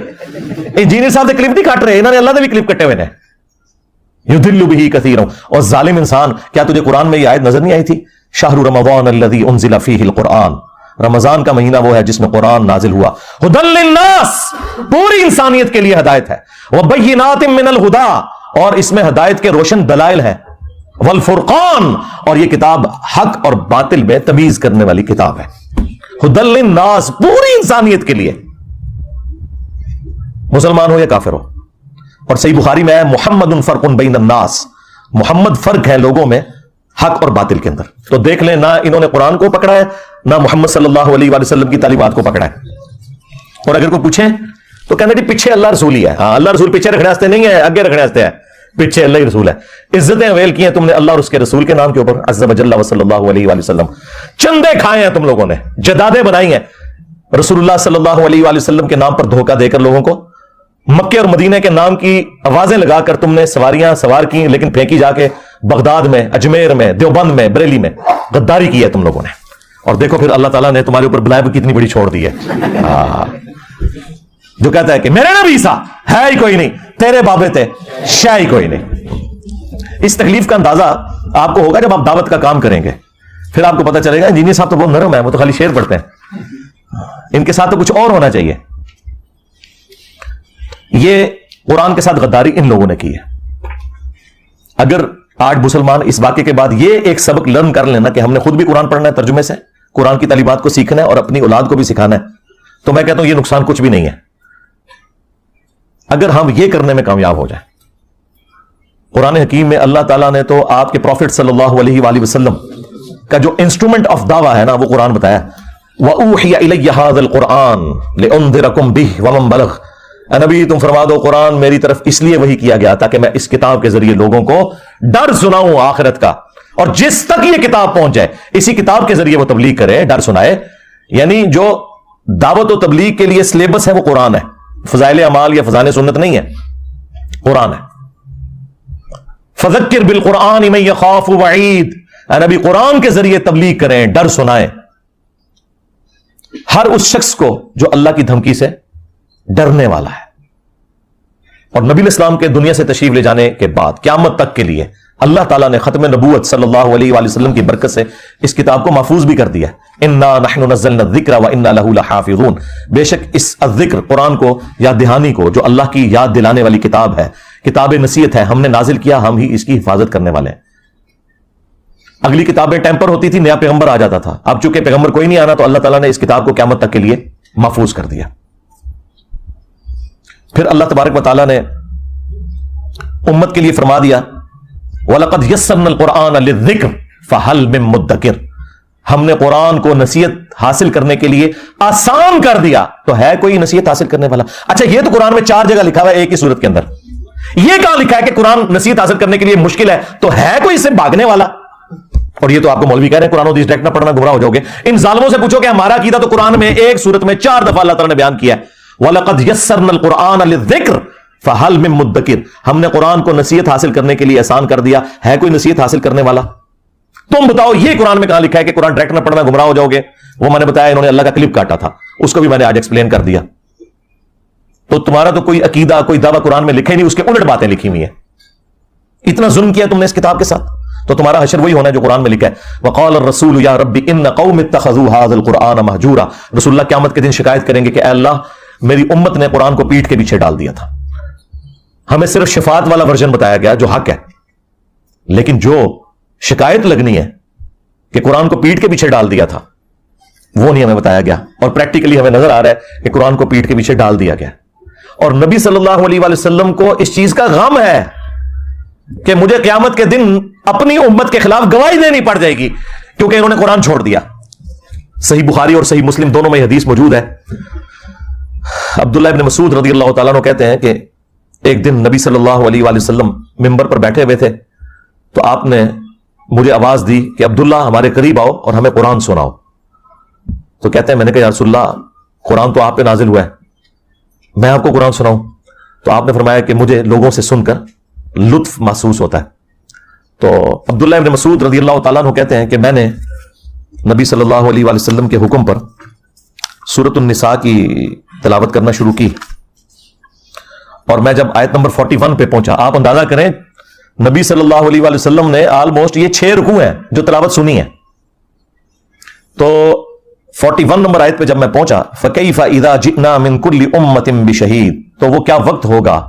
انجینئر صاحب دے کلپ نہیں کاٹ رہے، انہوں نے اللہ دے بھی کلپ کٹے ہوئے نے. یضل بہ کثیرا. اور ظالم انسان، کیا تجھے قرآن میں یہ آیت نظر نہیں آئی تھی؟ شہر رمضان الذی انزل فیہ القرآن، رمضان کا مہینہ وہ ہے جس میں قرآن نازل ہوا. ھدی للناس، پوری انسانیت کے لیے ہدایت ہے. وبینات من الہدی، اور اس میں ہدایت کے روشن دلائل ہیں. والفرقان، اور یہ کتاب حق اور باطل میں تمیز کرنے والی کتاب ہے. ھدی للناس، پوری انسانیت کے لیے، مسلمان ہو یا کافر ہو. اور صحیح بخاری میں ہے محمد فرق بین الناس، محمد فرق ہے لوگوں میں، حق اور باطل کے اندر. تو دیکھ لیں نہ انہوں نے قرآن کو پکڑا ہے نہ محمد صلی اللہ علیہ وآلہ وسلم کی تعلیمات کو پکڑا ہے. اور اگر کوئی پوچھے تو کہنا جی پیچھے اللہ رسول ہی ہے. ہاں اللہ رسول پیچھے رکھنے واسطے نہیں ہے, اگے رکھنے واسطے ہے. پیچھے اللہ ہی رسول ہے. عزتیں اویل کی ہیں تم نے اللہ اور اس کے رسول کے نام کے اوپر عز وجل صلی اللہ علیہ وآلہ وسلم. چندے کھائے ہیں تم لوگوں نے, جدادیں بنائی ہیں رسول اللہ صلی اللہ علیہ وآلہ وسلم کے نام پر دھوکہ دے کر لوگوں کو. مکے اور مدینہ کے نام کی آوازیں لگا کر تم نے سواریاں سوار کی, لیکن پھینکی جا کے بغداد میں, اجمیر میں, دیوبند میں, بریلی میں. غداری کی ہے تم لوگوں نے. اور دیکھو پھر اللہ تعالیٰ نے تمہارے اوپر بلائے کتنی بڑی چھوڑ دی ہے. جو کہتا ہے کہ میرے نبی عیسیٰ ہے ہی کوئی نہیں, تیرے بابے تھے شے ہی کوئی نہیں. اس تکلیف کا اندازہ آپ کو ہوگا جب آپ دعوت کا کام کریں گے. پھر آپ کو پتا چلے گا انجینئر صاحب تو بہت نرم ہے, وہ تو خالی شعر پڑھتے ہیں, ان کے ساتھ تو کچھ اور ہونا چاہیے. یہ قرآن کے ساتھ غداری ان لوگوں نے کی ہے. اگر آج مسلمان اس واقعے کے بعد یہ ایک سبق لرن کر لینا کہ ہم نے خود بھی قرآن پڑھنا ہے ترجمے سے, قرآن کی تعلیمات کو سیکھنا ہے اور اپنی اولاد کو بھی سکھانا ہے, تو میں کہتا ہوں یہ نقصان کچھ بھی نہیں ہے اگر ہم یہ کرنے میں کامیاب ہو جائیں. قرآن حکیم میں اللہ تعالیٰ نے تو آپ کے پروفٹ صلی اللہ علیہ وآلہ وسلم کا جو انسٹرومنٹ آف دعویٰ ہے نا وہ قرآن بتایا. وَأُوحِيَ إِلَيَّ هَذَا الْقُرْآنُ لِأُنذِرَكُمْ بِهِ وَمَنْ بَلَغَ. اے نبی تم فرما دو قرآن میری طرف اس لیے وحی کیا گیا تاکہ میں اس کتاب کے ذریعے لوگوں کو ڈر سناؤں آخرت کا, اور جس تک یہ کتاب پہنچ جائے اسی کتاب کے ذریعے وہ تبلیغ کرے, ڈر سنائے. یعنی جو دعوت و تبلیغ کے لیے سلیبس ہے وہ قرآن ہے, فضائل اعمال یا فضائل سنت نہیں ہے, قرآن ہے. فذکر بالقرآن من یخاف وعید. اے نبی قرآن کے ذریعے تبلیغ کریں, ڈر سنائیں ہر اس شخص کو جو اللہ کی دھمکی سے ڈرنے والا ہے. اور نبی الاسلام کے دنیا سے تشریف لے جانے کے بعد قیامت تک کے لیے اللہ تعالیٰ نے ختم نبوت صلی اللہ علیہ وآلہ وسلم کی برکت سے اس کتاب کو محفوظ بھی کر دیا. انا نحن نزلنا الذکر وانا لہ لحافظون. بے شک اس الذکر قرآن کو, یاد دہانی کو, جو اللہ کی یاد دلانے والی کتاب ہے, کتاب نصیحت ہے, ہم نے نازل کیا, ہم ہی اس کی حفاظت کرنے والے ہیں. اگلی کتابیں ٹیمپر ہوتی تھی, نیا پیغمبر آ جاتا تھا. اب چونکہ پیغمبر کوئی نہیں آنا تو اللہ تعالیٰ نے اس کتاب کو قیامت تک کے لیے محفوظ کر دیا. پھر اللہ تبارک و تعالیٰ نے امت کے لیے فرما دیا وَلَقَدْ يَسَّرْنَا الْقُرْآنَ لِلذِّكْرِ فَهَلْ مِن مُدَّكِرٍ. ہم نے قرآن کو نصیحت حاصل کرنے کے لیے آسان کر دیا, تو ہے کوئی نصیحت حاصل کرنے والا؟ اچھا یہ تو قرآن میں 4 جگہ لکھا ہوا ہے ایک ہی صورت کے اندر. یہ کہاں لکھا ہے کہ قرآن نصیحت حاصل کرنے کے لیے مشکل ہے؟ تو ہے کوئی اس سے بھاگنے والا؟ اور یہ تو آپ کو مولوی کہہ رہے ہیں قرآن و حدیث ڈائریکٹ نہ پڑھنا گمراہ ہو جاؤ گے. ان ظالموں سے پوچھو کہ ہمارا عقیدہ تو قرآن میں ایک صورت میں 4 دفعہ اللہ تعالیٰ نے بیان کیا ہے وَلَقَدْ يَسَّرْنَا الْقُرْآنَ لِلذِّكْرِ فَهَلْ مِن مُدَّكِرٍ. ہم نے قرآن کو نصیحت حاصل کرنے کے لیے آسان کر دیا, ہے کوئی نصیحت حاصل کرنے والا؟ تم بتاؤ یہ قرآن میں کہاں لکھا ہے کہ قرآن ڈائریکٹ نہ پڑھنا گمراہ ہو جاؤ گے؟ وہ میں نے بتایا, انہوں نے اللہ کا کلپ کاٹا تھا, اس کو بھی میں نے آج ایکسپلین کر دیا. تو تمہارا تو کوئی عقیدہ کوئی دعویٰ قرآن میں لکھے نہیں, اس کے الٹ باتیں لکھی ہوئی ہیں. اتنا ظلم کیا تم نے اس کتاب کے ساتھ, تو تمہارا حشر وہی ہونا ہے جو قرآن میں لکھا ہے وقال الرسول یا رب ان قوم اتخذوا هذا القرآن مہجورا. رسول اللہ قیامت کے دن شکایت کریں گے کہ اے اللہ میری امت نے قرآن کو پیٹھ کے پیچھے ڈال دیا تھا. ہمیں صرف شفاعت والا ورژن بتایا گیا جو حق ہے, لیکن جو شکایت لگنی ہے کہ قرآن کو پیٹ کے پیچھے ڈال دیا تھا وہ نہیں ہمیں بتایا گیا. اور پریکٹیکلی ہمیں نظر آ رہا ہے کہ قرآن کو پیٹ کے پیچھے ڈال دیا گیا. اور نبی صلی اللہ علیہ وآلہ وسلم کو اس چیز کا غم ہے کہ مجھے قیامت کے دن اپنی امت کے خلاف گواہی دینی پڑ جائے گی کیونکہ انہوں نے قرآن چھوڑ دیا. صحیح بخاری اور صحیح مسلم دونوں میں حدیث موجود ہے. عبداللہ ابن مسعود رضی اللہ تعالیٰ عنہ کہتے ہیں کہ ایک دن نبی صلی اللہ علیہ وآلہ وسلم ممبر پر بیٹھے ہوئے تھے تو آپ نے مجھے آواز دی کہ عبداللہ ہمارے قریب آؤ اور ہمیں قرآن سناؤ. تو کہتے ہیں میں نے کہا یا رسول اللہ قرآن تو آپ پہ نازل ہوا ہے, میں آپ کو قرآن سناؤں؟ تو آپ نے فرمایا کہ مجھے لوگوں سے سن کر لطف محسوس ہوتا ہے. تو عبداللہ ابن مسعود رضی اللہ تعالیٰ عنہ کہتے ہیں کہ میں نے نبی صلی اللہ علیہ وآلہ وسلم کے حکم پر سورۃ النساء کی تلاوت کرنا شروع کی, اور میں جب آیت نمبر 41 پہ پہنچا, آپ اندازہ کریں نبی صلی اللہ علیہ وآلہ وسلم نے آلموسٹ یہ 6 رکوع ہیں جو تلاوت سنی ہے. تو 41 نمبر آیت پہ جب میں پہنچا فَكَيْفَ إِذَا جِئْنَا مِن كُلِّ أُمَّةٍ بِشَهِيدٍ, تو وہ کیا وقت ہوگا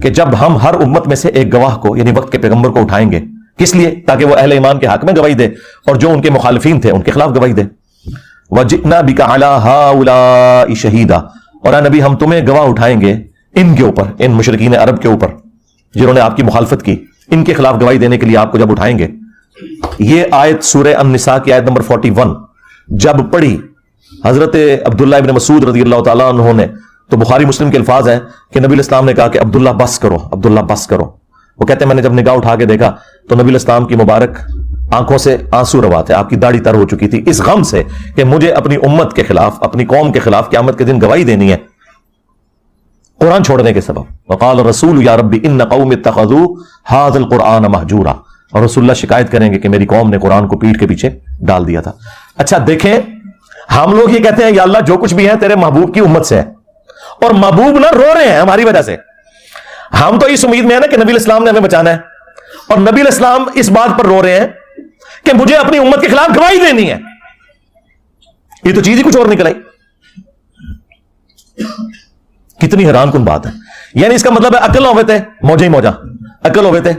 کہ جب ہم ہر امت میں سے ایک گواہ کو یعنی وقت کے پیغمبر کو اٹھائیں گے. کس لیے؟ تاکہ وہ اہل ایمان کے حق میں گواہی دے اور جو ان کے مخالفین تھے ان کے خلاف گواہی دے. وَجِئْنَا بِكَ عَلَىٰ هَٰؤُلَاءِ شَهِيدًا, اور اے نبی ہم تمہیں گواہ اٹھائیں گے ان کے اوپر, ان مشرکین عرب کے اوپر جنہوں نے آپ کی مخالفت کی, ان کے خلاف گواہی دینے کے لیے آپ کو جب اٹھائیں گے یہ آیت سورہ النساء کی آیت نمبر 41 جب پڑھی حضرت عبداللہ ابن مسعود رضی اللہ تعالیٰ عنہ نے، تو بخاری مسلم کے الفاظ ہیں کہ نبی الاسلام نے کہا کہ عبداللہ بس کرو، عبداللہ بس کرو. وہ کہتے ہیں میں نے جب نگاہ اٹھا کے دیکھا تو نبی الاسلام کی مبارک آنکھوں سے آنسو روا تھے، آپ کی داڑھی تر ہو چکی تھی اس غم سے کہ مجھے اپنی امت کے خلاف، اپنی قوم کے خلاف قیامت کے دن گواہی دینی ہے قرآن چھوڑنے کے سبب. وقال الرسول یا ربی ان قوم اتخذوا هذا القرآن مہجورا، اور رسول اللہ شکایت کریں گے کہ میری قوم نے قرآن کو پیٹھ کے پیچھے ڈال دیا تھا. اچھا دیکھیں، ہم لوگ یہ کہتے ہیں یا اللہ جو کچھ بھی ہے تیرے محبوب کی امت سے ہے، اور محبوب نہ رو رہے ہیں ہماری وجہ سے. ہم تو اس امید میں ہے نا کہ نبی الاسلام نے ہمیں بچانا ہے، اور نبی الاسلام اس بات پر رو رہے ہیں کہ مجھے اپنی امت کے خلاف گواہی دینی ہے. یہ تو چیز ہی کچھ اور نکل آئی. کتنی حیران کن بات ہے. یعنی اس کا مطلب ہے عقل ہوئے تھے موجہ ہی موجہ، عقل ہوئے تھے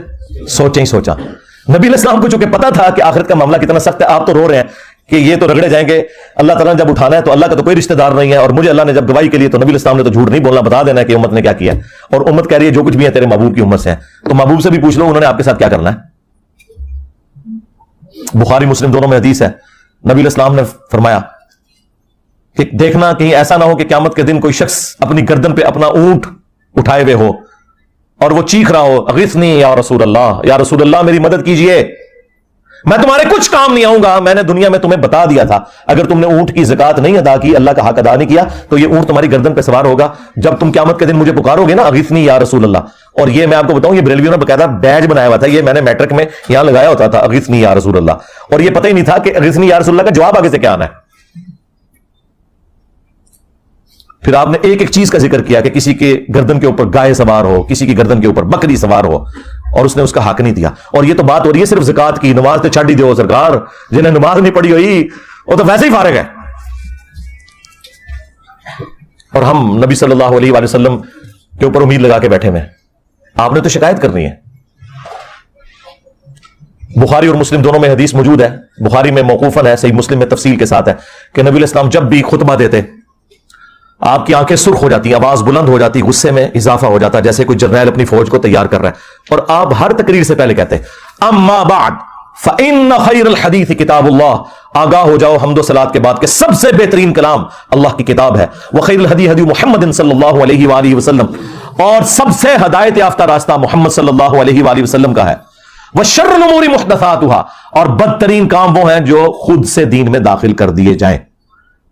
سوچیں ہی سوچا. نبی الاسلام کو چونکہ پتا تھا کہ آخرت کا معاملہ کتنا سخت ہے، آپ تو رو رہے ہیں کہ یہ تو رگڑے جائیں گے، اللہ تعالیٰ نے جب اٹھانا ہے تو اللہ کا تو کوئی رشتہ دار نہیں ہے، اور مجھے اللہ نے جب گواہی کے لیے، تو نبی الاسلام نے تو جھوٹ نہیں بولنا، بتا دینا ہے کہ امت نے کیا کیا ہے. اور امت کہہ رہی ہے جو کچھ بھی ہے تیرے محبوب کی امت سے ہے. تو محبوب سے بھی پوچھ لو انہوں نے آپ کے ساتھ کیا کرنا ہے. بخاری مسلم دونوں میں حدیث ہے، نبی الاسلام نے فرمایا کہ دیکھنا کہیں ایسا نہ ہو کہ قیامت کے دن کوئی شخص اپنی گردن پہ اپنا اونٹ اٹھائے ہوئے ہو اور وہ چیخ رہا ہو اغثنی یا رسول اللہ، یا رسول اللہ میری مدد کیجئے، میں تمہارے کچھ کام نہیں آؤں گا، میں نے دنیا میں تمہیں بتا دیا تھا اگر تم نے اونٹ کی زکات نہیں ادا کی، اللہ کا حق ادا نہیں کیا، تو یہ اونٹ تمہاری گردن پہ سوار ہوگا جب تم قیامت کے دن مجھے پکارو گے نا اغثنی یا رسول اللہ. اور یہ میں آپ کو بتاؤں یہ بریلویوں نے باقاعدہ بیج بنایا ہوا تھا، یہ میں نے میٹرک میں یہاں لگایا ہوتا تھا اغثنی یا رسول اللہ، اور یہ پتہ ہی نہیں تھا کہ اغثنی یا رسول اللہ کا جواب آگے سے کیا آنا ہے. پھر آپ نے ایک ایک چیز کا ذکر کیا کہ کسی کے گردن کے اوپر گائے سوار ہو، کسی کی گردن کے اوپر بکری سوار ہو، اور اس نے اس کا حق نہیں دیا. اور یہ تو بات ہو رہی ہے صرف زکات کی، نماز تو چھڈ ہی دیو سرکار، جنہیں نماز نہیں پڑھی ہوئی وہ تو ویسے ہی فارغ ہے. اور ہم نبی صلی اللہ علیہ وآلہ وسلم کے اوپر امید لگا کے بیٹھے ہوئے ہیں. آپ نے تو شکایت کرنی ہے. بخاری اور مسلم دونوں میں حدیث موجود ہے، بخاری میں موقوفاً ہے، صحیح مسلم میں تفصیل کے ساتھ ہے کہ نبی الاسلام جب بھی خطبہ دیتے آپ کی آنکھیں سرخ ہو جاتی، آواز بلند ہو جاتی، غصے میں اضافہ ہو جاتا جیسے کوئی جرنیل اپنی فوج کو تیار کر رہا ہے. اور آپ ہر تقریر سے پہلے کہتے اما بعد فإن خیر الحدیث کتاب اللہ، آگاہ ہو جاؤ حمد و صلات کے بعد کہ سب سے بہترین کلام اللہ کی کتاب ہے. وخیر الہدی ہدی محمد صلی اللہ علیہ وآلہ وسلم، اور سب سے ہدایت یافتہ راستہ محمد صلی اللہ علیہ وآلہ وسلم کا ہے. وشر الامور محدثاتها، اور بدترین کام وہ ہیں جو خود سے دین میں داخل کر دیے جائیں.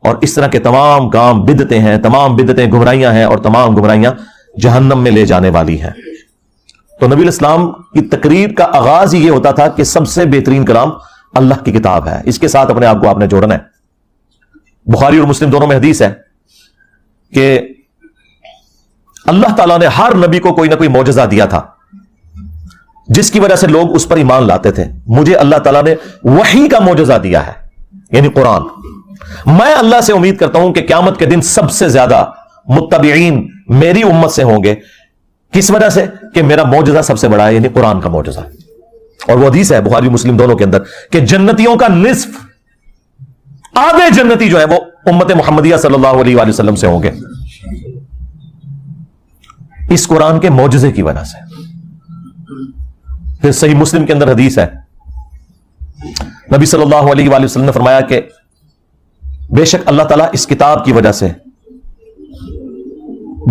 اور اس طرح کے تمام کام بدعتیں ہیں، تمام بدعتیں گمراہیاں ہیں، اور تمام گمراہیاں جہنم میں لے جانے والی ہیں. تو نبی الاسلام کی تقریر کا آغاز ہی یہ ہوتا تھا کہ سب سے بہترین کلام اللہ کی کتاب ہے، اس کے ساتھ اپنے آپ کو آپ نے جوڑنا ہے. بخاری اور مسلم دونوں میں حدیث ہے کہ اللہ تعالیٰ نے ہر نبی کو کوئی نہ کوئی معجزہ دیا تھا جس کی وجہ سے لوگ اس پر ایمان لاتے تھے. مجھے اللہ تعالیٰ نے وحی کا معجزہ دیا ہے، یعنی قرآن. میں اللہ سے امید کرتا ہوں کہ قیامت کے دن سب سے زیادہ متبعین میری امت سے ہوں گے. کس وجہ سے؟ کہ میرا معجزہ سب سے بڑا ہے، یعنی قرآن کا معجزہ. اور وہ حدیث ہے بخاری مسلم دونوں کے اندر کہ جنتیوں کا نصف، آدھے جنتی جو ہے وہ امت محمدیہ صلی اللہ علیہ وآلہ وسلم سے ہوں گے اس قرآن کے معجزے کی وجہ سے. پھر صحیح مسلم کے اندر حدیث ہے، نبی صلی اللہ علیہ وآلہ وسلم نے فرمایا کہ بے شک اللہ تعالیٰ اس کتاب کی وجہ سے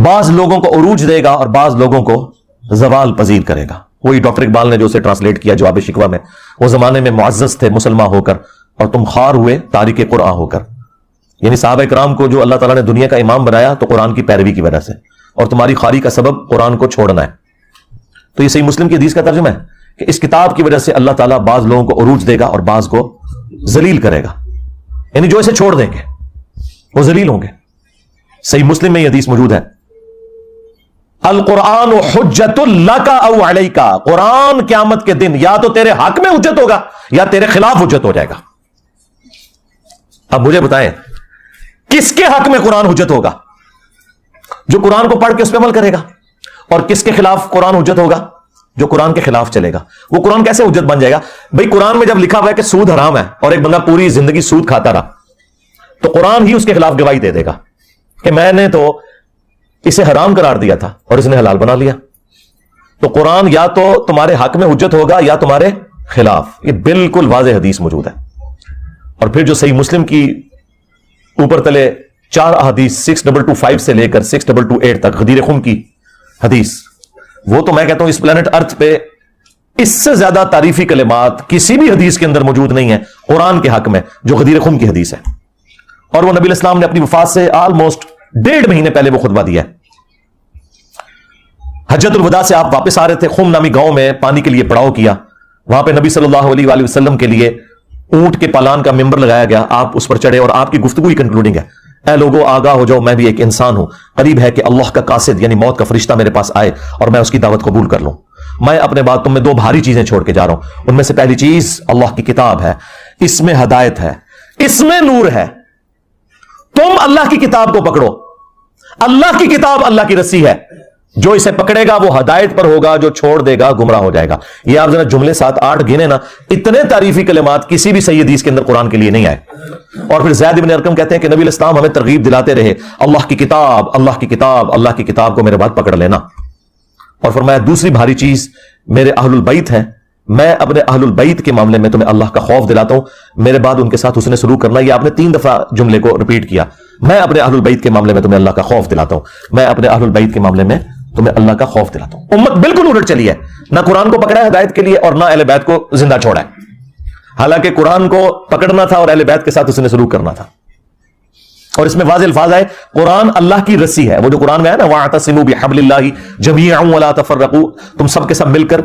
بعض لوگوں کو عروج دے گا اور بعض لوگوں کو زوال پذیر کرے گا. وہی ڈاکٹر اقبال نے جو اسے ٹرانسلیٹ کیا جواب شکوہ میں، وہ زمانے میں معزز تھے مسلمان ہو کر اور تم خوار ہوئے تارک قرآن ہو کر. یعنی صحابہ کرام کو جو اللہ تعالیٰ نے دنیا کا امام بنایا تو قرآن کی پیروی کی وجہ سے، اور تمہاری خواری کا سبب قرآن کو چھوڑنا ہے. تو یہ صحیح مسلم کی حدیث کا ترجمہ ہے کہ اس کتاب کی وجہ سے اللہ تعالیٰ بعض لوگوں کو عروج دے گا اور بعض کو ذلیل کرے گا، یعنی جو اسے چھوڑ دیں گے وہ ذلیل ہوں گے. صحیح مسلم میں یہ حدیث موجود ہے، القرآن حجت لک او علیک، قرآن قیامت کے دن یا تو تیرے حق میں حجت ہوگا یا تیرے خلاف حجت ہو جائے گا. اب مجھے بتائیں کس کے حق میں قرآن حجت ہوگا؟ جو قرآن کو پڑھ کے اس پہ عمل کرے گا. اور کس کے خلاف قرآن حجت ہوگا؟ جو قرآن کے خلاف چلے گا. وہ قرآن کیسے حجت بن جائے گا؟ بھئی قرآن میں جب لکھا ہوا ہے کہ سود حرام ہے اور ایک بندہ پوری زندگی سود کھاتا رہا تو قرآن ہی اس کے خلاف گواہی دے دے گا کہ میں نے تو اسے حرام قرار دیا تھا اور اس نے حلال بنا لیا. تو قرآن یا تو تمہارے حق میں حجت ہوگا یا تمہارے خلاف. یہ بالکل واضح حدیث موجود ہے. اور پھر جو صحیح مسلم کی اوپر تلے 4 احادیث 6225 سے لے کر 6228 تک غدیر خم کی حدیث، وہ تو میں کہتا ہوں اس پلانٹ ارتھ پہ اس سے زیادہ تعریفی کلمات کسی بھی حدیث کے اندر موجود نہیں ہے قرآن کے حق میں جو غدیر خم کی حدیث ہے. اور وہ نبی علیہ السلام نے اپنی وفات سے آلموسٹ 1.5 مہینے پہلے وہ خطبہ دیا ہے. حجۃ الوداع سے آپ واپس آ رہے تھے، خم نامی گاؤں میں پانی کے لیے پڑاؤ کیا. وہاں پہ نبی صلی اللہ علیہ وآلہ وسلم کے لیے اونٹ کے پالان کا ممبر لگایا گیا. آپ اس پر چڑھے اور آپ کی گفتگو ہی کنکلوڈنگ ہے، اے لوگوں آگاہ ہو جاؤ، میں بھی ایک انسان ہوں، قریب ہے کہ اللہ کا قاصد یعنی موت کا فرشتہ میرے پاس آئے اور میں اس کی دعوت قبول کر لوں. میں اپنے بعد تم میں 2 بھاری چیزیں چھوڑ کے جا رہا ہوں. ان میں سے پہلی چیز اللہ کی کتاب ہے، اس میں ہدایت ہے، اس میں نور ہے. تم اللہ کی کتاب کو پکڑو. اللہ کی کتاب اللہ کی رسی ہے، جو اسے پکڑے گا وہ ہدایت پر ہوگا، جو چھوڑ دے گا گمراہ ہو جائے گا. یہ آپ ذرا جملے 7-8 گنے نا، اتنے تعریفی کلمات کسی بھی صحیح حدیث کے اندر قرآن کے لیے نہیں آئے. اور پھر زید بن ارقم کہتے ہیں کہ نبی علیہ السلام ہمیں ترغیب دلاتے رہے، اللہ کی کتاب، اللہ کی کتاب، اللہ کی کتاب کو میرے بعد پکڑ لینا. اور فرمایا دوسری بھاری چیز میرے اہل البیت ہیں، میں اپنے اہل البیت کے معاملے میں تمہیں اللہ کا خوف دلاتا ہوں، میرے بعد ان کے ساتھ حسن سلوک کرنا. یہ آپ نے 3 دفعہ جملے کو ریپیٹ کیا، میں اپنے اہل البیت کے معاملے میں تمہیں اللہ کا خوف دلاتا ہوں، میں اپنے اہل البیت کے معاملے میں تمہیں اللہ کا خوف دلاتا ہوں. امت بالکل الٹ چلی ہے، نہ قرآن کو پکڑا ہے ہدایت کے لیے اور نہ اہل بیت کو زندہ چھوڑا ہے. حالانکہ قرآن کو پکڑنا تھا اور اہل بیت کے ساتھ حسن سلوک کرنا تھا. اور اس میں واضح الفاظ آئے قرآن اللہ کی رسی ہے. وہ جو قرآن میں ہے نا وَاعْتَصِمُوا بِحَبْلِ اللَّهِ جَمِيعًا وَلَا تَفَرَّقُوا، تم سب کے سب مل کر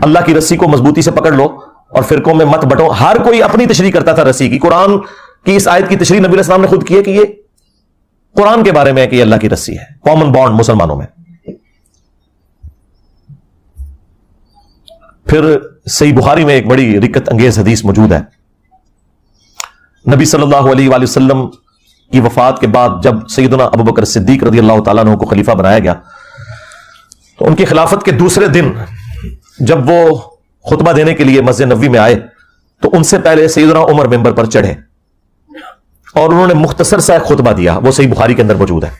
اللہ کی رسی کو مضبوطی سے پکڑ لو اور فرقوں میں مت بٹو. ہر کوئی اپنی تشریح کرتا تھا رسی کی. قرآن کی اس آیت کی تشریح نبی علیہ السلام نے خود کی ہے کہ یہ قرآن کے بارے میں ہے کہ یہ اللہ کی رسی ہے، کامن بانڈ مسلمانوں میں. پھر صحیح بخاری میں ایک بڑی رکت انگیز حدیث موجود ہے. نبی صلی اللہ علیہ وآلہ وسلم کی وفات کے بعد جب سیدنا ابوبکر صدیق رضی اللہ تعالیٰ عنہ کو خلیفہ بنایا گیا تو ان کی خلافت کے دوسرے دن جب وہ خطبہ دینے کے لیے مسجد نبوی میں آئے تو ان سے پہلے سیدنا عمر ممبر پر چڑھے اور انہوں نے مختصر سا ایک خطبہ دیا. وہ صحیح بخاری کے اندر موجود ہے.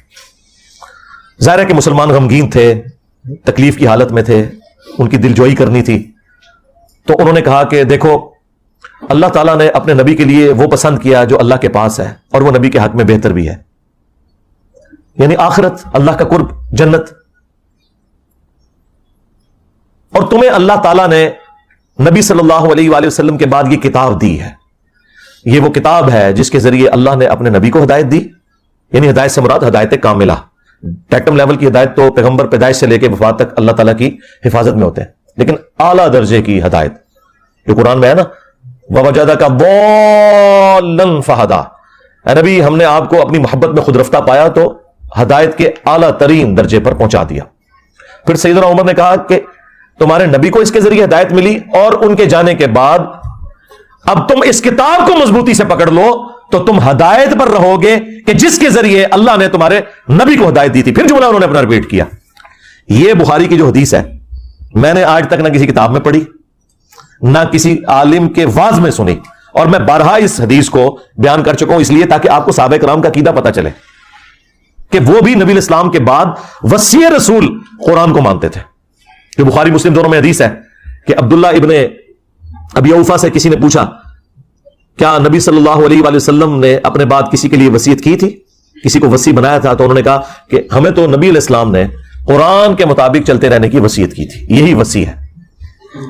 ظاہر ہے کہ مسلمان غمگین تھے، تکلیف کی حالت میں تھے، ان کی دلجوئی کرنی تھی. تو انہوں نے کہا کہ دیکھو اللہ تعالیٰ نے اپنے نبی کے لیے وہ پسند کیا جو اللہ کے پاس ہے اور وہ نبی کے حق میں بہتر بھی ہے، یعنی آخرت، اللہ کا قرب، جنت. اور تمہیں اللہ تعالیٰ نے نبی صلی اللہ علیہ وآلہ وسلم کے بعد یہ کتاب دی ہے. یہ وہ کتاب ہے جس کے ذریعے اللہ نے اپنے نبی کو ہدایت دی، یعنی ہدایت سے مراد ہدایت کاملہ. ٹیٹم لیول کی ہدایت تو پیغمبر پیدائش سے لے کے وفات تک اللہ تعالیٰ کی حفاظت میں ہوتے ہیں، لیکن اعلیٰ درجے کی ہدایت جو قرآن میں ہے نا وَوَجَدَكَ ضَالًّا فَهَدَىٰ، اے نبی ہم نے آپ کو اپنی محبت میں خود رفتہ پایا تو ہدایت کے اعلیٰ ترین درجے پر پہنچا دیا. پھر سیدنا عمر نے کہا کہ تمہارے نبی کو اس کے ذریعے ہدایت ملی اور ان کے جانے کے بعد اب تم اس کتاب کو مضبوطی سے پکڑ لو تو تم ہدایت پر رہو گے کہ جس کے ذریعے اللہ نے تمہارے نبی کو ہدایت دی تھی. پھر جملہ انہوں نے اپنا ریپیٹ کیا. یہ بخاری کی جو حدیث ہے میں نے آج تک نہ کسی کتاب میں پڑھی نہ کسی عالم کے واعظ میں سنی، اور میں بارہا اس حدیث کو بیان کر چکا ہوں اس لیے تاکہ آپ کو صحابہ کرام کا عقیدہ پتہ چلے کہ وہ بھی نبی الاسلام کے بعد وصی رسول قرآن کو مانتے تھے. جو بخاری مسلم دونوں میں حدیث ہے کہ عبداللہ ابن ابی اوفا سے کسی نے پوچھا کیا نبی صلی اللہ علیہ وآلہ وسلم نے اپنے بعد کسی کے لیے وصیت کی تھی، کسی کو وصی بنایا تھا؟ تو انہوں نے کہا کہ ہمیں تو نبی علیہ السلام نے قرآن کے مطابق چلتے رہنے کی وصیت کی تھی، یہی وصی ہے.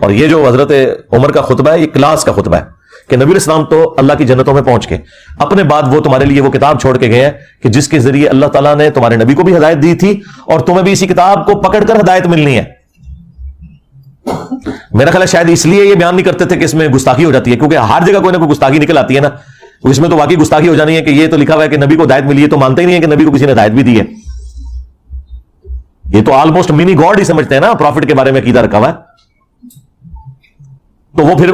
اور یہ جو حضرت عمر کا خطبہ ہے یہ کلاس کا خطبہ ہے کہ نبی علیہ السلام تو اللہ کی جنتوں میں پہنچ گئے، اپنے بعد وہ تمہارے لیے وہ کتاب چھوڑ کے گئے ہیں کہ جس کے ذریعے اللہ تعالیٰ نے تمہارے نبی کو بھی ہدایت دی تھی اور تمہیں بھی اسی کتاب کو پکڑ کر ہدایت ملنی ہے. میرا خیال ہے شاید اس لیے یہ بیان نہیں کرتے تھے کہ اس میں گستاخی ہو جاتی ہے، کیونکہ ہر جگہ کوئی نہ کوئی گستاخی نکل آتی ہے نا. اس میں تو واقعی گستاخی ہو جانی ہے کہ یہ تو لکھا ہوا ہے کہ نبی کو ہدایت ملی ہے، تو مانتے ہی نہیں ہے کہ نبی کو کسی نے ہدایت بھی دی ہے. یہ تو آلموسٹ منی گاڈ ہی سمجھتے ہیں نا، پروفٹ کے بارے میں عقیدہ رکھا ہوا ہے. تو وہ پھر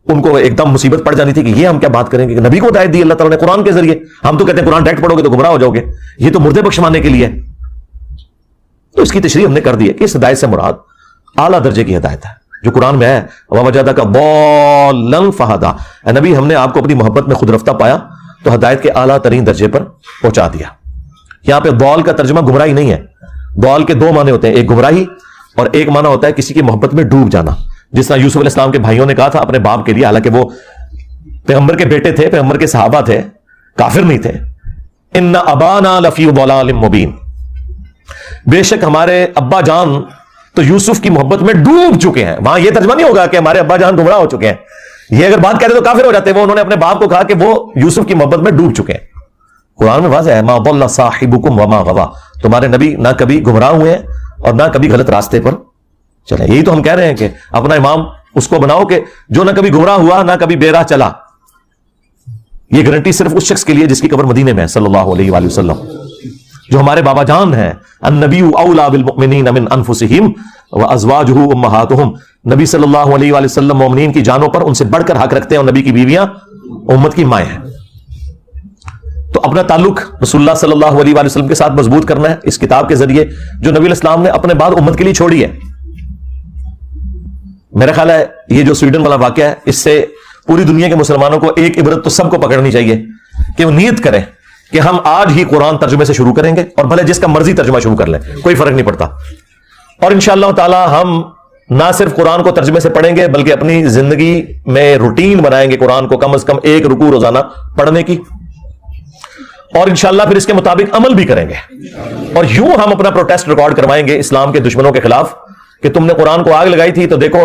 ان کو ایک دم مصیبت پڑ جانی تھی کہ یہ ہم کیا بات کریں گے کہ نبی کو ہدایت دی اللہ تعالیٰ نے قرآن کے ذریعے. ہم تو کہتے ہیں قرآن ڈائریکٹ پڑھو گے تو گمراہ ہو جاؤ گے، یہ تو مردے بخشوانے کے لیے. تو اس کی تشریح ہم نے کر دی ہے کہ اس ہدایت سے مراد اعلیٰ درجے کی ہدایت ہے جو قرآن میں ہے وَوَجَدَكَ ضَالًّا فَهَدَىٰ، اے نبی ہم نے آپ کو اپنی محبت میں خود رفتہ پایا تو ہدایت کے اعلیٰ ترین درجے پر پہنچا دیا. یہاں پہ ضال کا ترجمہ گمراہی نہیں ہے. ضال کے 2 معنی ہوتے ہیں، ایک گمراہی اور ایک معنی ہوتا ہے کسی کی محبت میں ڈوب جانا. جس طرح یوسف علیہ السلام کے بھائیوں نے کہا تھا اپنے باپ کے لیے، حالانکہ وہ پیغمبر کے بیٹے تھے، پیغمبر کے صحابہ تھے، کافر نہیں تھے، ان ابانا لفی ضلال مبین، بے شک ہمارے ابا جان تو یوسف کی محبت میں ڈوب چکے ہیں. وہاں یہ ترجمہ نہیں ہوگا کہ ہمارے ابا جان گمراہ ہو چکے ہیں، یہ اگر بات کہتے تو کافر ہو جاتے. وہ انہوں نے اپنے باپ کو کہا کہ وہ یوسف کی محبت میں ڈوب چکے ہیں. قرآن میں واضح ہے ما ضل صاحبکم وما غوی، تمہارے نبی نہ کبھی گمراہ ہوئے ہیں اور نہ کبھی غلط راستے پر چلے. یہی تو ہم کہہ رہے ہیں کہ اپنا امام اس کو بناؤ کہ جو نہ کبھی گمراہ ہوا نہ کبھی بے راہ چلا. یہ گارنٹی صرف اس شخص کے لیے جس کی قبر مدینے میں ہے صلی اللہ علیہ وآلہ وسلم، جو ہمارے بابا جان ہیں. النبی اولا بالمؤمنین من انفسہم وازواجہ امہاتہم، نبی صلی اللہ علیہ وآلہ وسلم مومنین کی جانوں پر ان سے بڑھ کر حق رکھتے ہیں، اور نبی کی بیویاں امت کی مائیں ہیں. تو اپنا تعلق رسول اللہ صلی اللہ علیہ وآلہ وسلم کے ساتھ مضبوط کرنا ہے اس کتاب کے ذریعے جو نبی علیہ السلام نے اپنے بعد امت کے لیے چھوڑی ہے. میرا خیال ہے یہ جو سویڈن والا واقعہ ہے، اس سے پوری دنیا کے مسلمانوں کو ایک عبرت تو سب کو پکڑنی چاہیے کہ وہ نیت کریں کہ ہم آج ہی قرآن ترجمے سے شروع کریں گے، اور بھلے جس کا مرضی ترجمہ شروع کر لیں، کوئی فرق نہیں پڑتا. اور انشاءاللہ تعالی ہم نہ صرف قرآن کو ترجمے سے پڑھیں گے بلکہ اپنی زندگی میں روٹین بنائیں گے قرآن کو کم از کم ایک رکوع روزانہ پڑھنے کی، اور انشاءاللہ پھر اس کے مطابق عمل بھی کریں گے. اور یوں ہم اپنا پروٹیسٹ ریکارڈ کروائیں گے اسلام کے دشمنوں کے خلاف کہ تم نے قرآن کو آگ لگائی تھی، تو دیکھو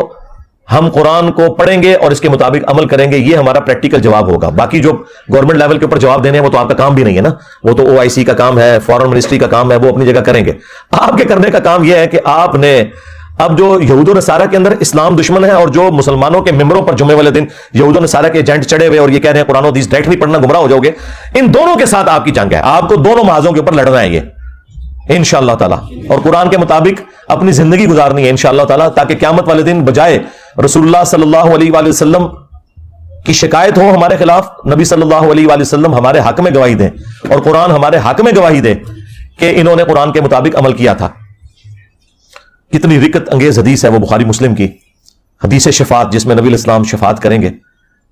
ہم قرآن کو پڑھیں گے اور اس کے مطابق عمل کریں گے. یہ ہمارا پریکٹیکل جواب ہوگا. باقی جو گورنمنٹ لیول کے اوپر جواب دینے ہیں وہ تو آپ کا کام بھی نہیں ہے نا، وہ تو OIC کا کام ہے، فارن منسٹری کا کام ہے، وہ اپنی جگہ کریں گے. آپ کے کرنے کا کام یہ ہے کہ آپ نے اب جو یہود و نصارہ کے اندر اسلام دشمن ہے اور جو مسلمانوں کے ممبروں پر جمعے والے دن یہود و نصارہ کے ایجنٹ چڑھے ہوئے اور یہ کہہ رہے ہیں قرآن و حدیث ڈائریکٹ نہیں پڑھنا گمراہ ہو جاؤ گے، ان دونوں کے ساتھ آپ کی جنگ ہے. آپ کو دونوں محاذوں کے اوپر لڑنا ہے یہ انشاءاللہ تعالی، اور قرآن کے مطابق اپنی زندگی گزارنی ہے انشاءاللہ تعالی، تاکہ قیامت والے دن بجائے رسول اللہ صلی اللہ علیہ وآلہ وسلم کی شکایت ہو ہمارے خلاف، نبی صلی اللہ علیہ وآلہ وسلم ہمارے حق میں گواہی دیں اور قرآن ہمارے حق میں گواہی دے کہ انہوں نے قرآن کے مطابق عمل کیا تھا. کتنی رکت انگیز حدیث ہے وہ بخاری مسلم کی حدیث شفاعت، جس میں نبی علیہ السلام شفاعت کریں گے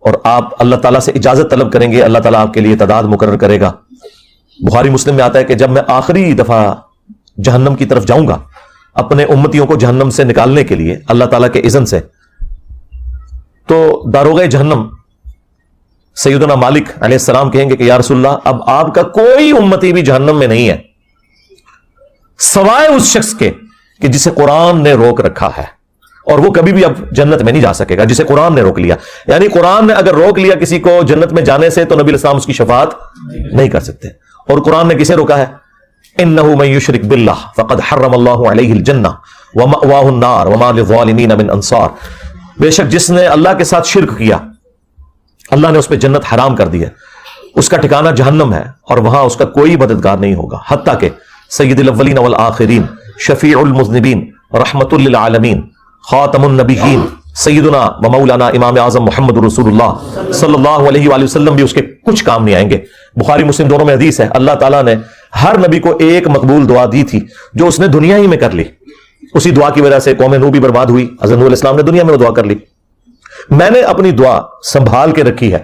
اور آپ اللہ تعالیٰ سے اجازت طلب کریں گے، اللہ تعالیٰ آپ کے لیے تعداد مقرر کرے گا. بخاری مسلم میں آتا ہے کہ جب میں آخری دفعہ جہنم کی طرف جاؤں گا اپنے امتیوں کو جہنم سے نکالنے کے لیے اللہ تعالیٰ کے اذن سے، تو داروغہ جہنم سیدنا مالک علیہ السلام کہیں گے کہ یا رسول اللہ اب آپ کا کوئی امتی بھی جہنم میں نہیں ہے سوائے اس شخص کے کہ جسے قرآن نے روک رکھا ہے، اور وہ کبھی بھی اب جنت میں نہیں جا سکے گا جسے قرآن نے روک لیا. یعنی قرآن نے اگر روک لیا کسی کو جنت میں جانے سے تو نبی علیہ السلام اس کی شفاعت نہیں کر سکتے. اور قرآن نے کسے روکا ہے؟ انه من يشرك بالله فقد حرم الله عليه الجنہ ومأواه النار وما للظالمین من انصار. بے شک جس نے اللہ کے ساتھ شرک کیا اللہ نے اس پہ جنت حرام کر دی ہے، اس کا ٹھکانہ جہنم ہے اور وہاں اس کا کوئی مددگار نہیں ہوگا. حتیٰ کہ سید الاولین والآخرین، شفیع المذنبین، رحمت للعالمین، خاتم النبیین، سیدنا و مولانا امام اعظم محمد رسول اللہ صلی اللہ علیہ وآلہ وسلم بھی اس کے کچھ کام نہیں آئیں گے. بخاری مسلم دونوں میں حدیث ہے اللہ تعالیٰ نے ہر نبی کو ایک مقبول دعا دی تھی جو اس نے دنیا ہی میں کر لی. اسی دعا کی وجہ سے قوم نوح بھی برباد ہوئی، حضرت نوح علیہ السلام نے دنیا میں وہ دعا کر لی. میں نے اپنی دعا سنبھال کے رکھی ہے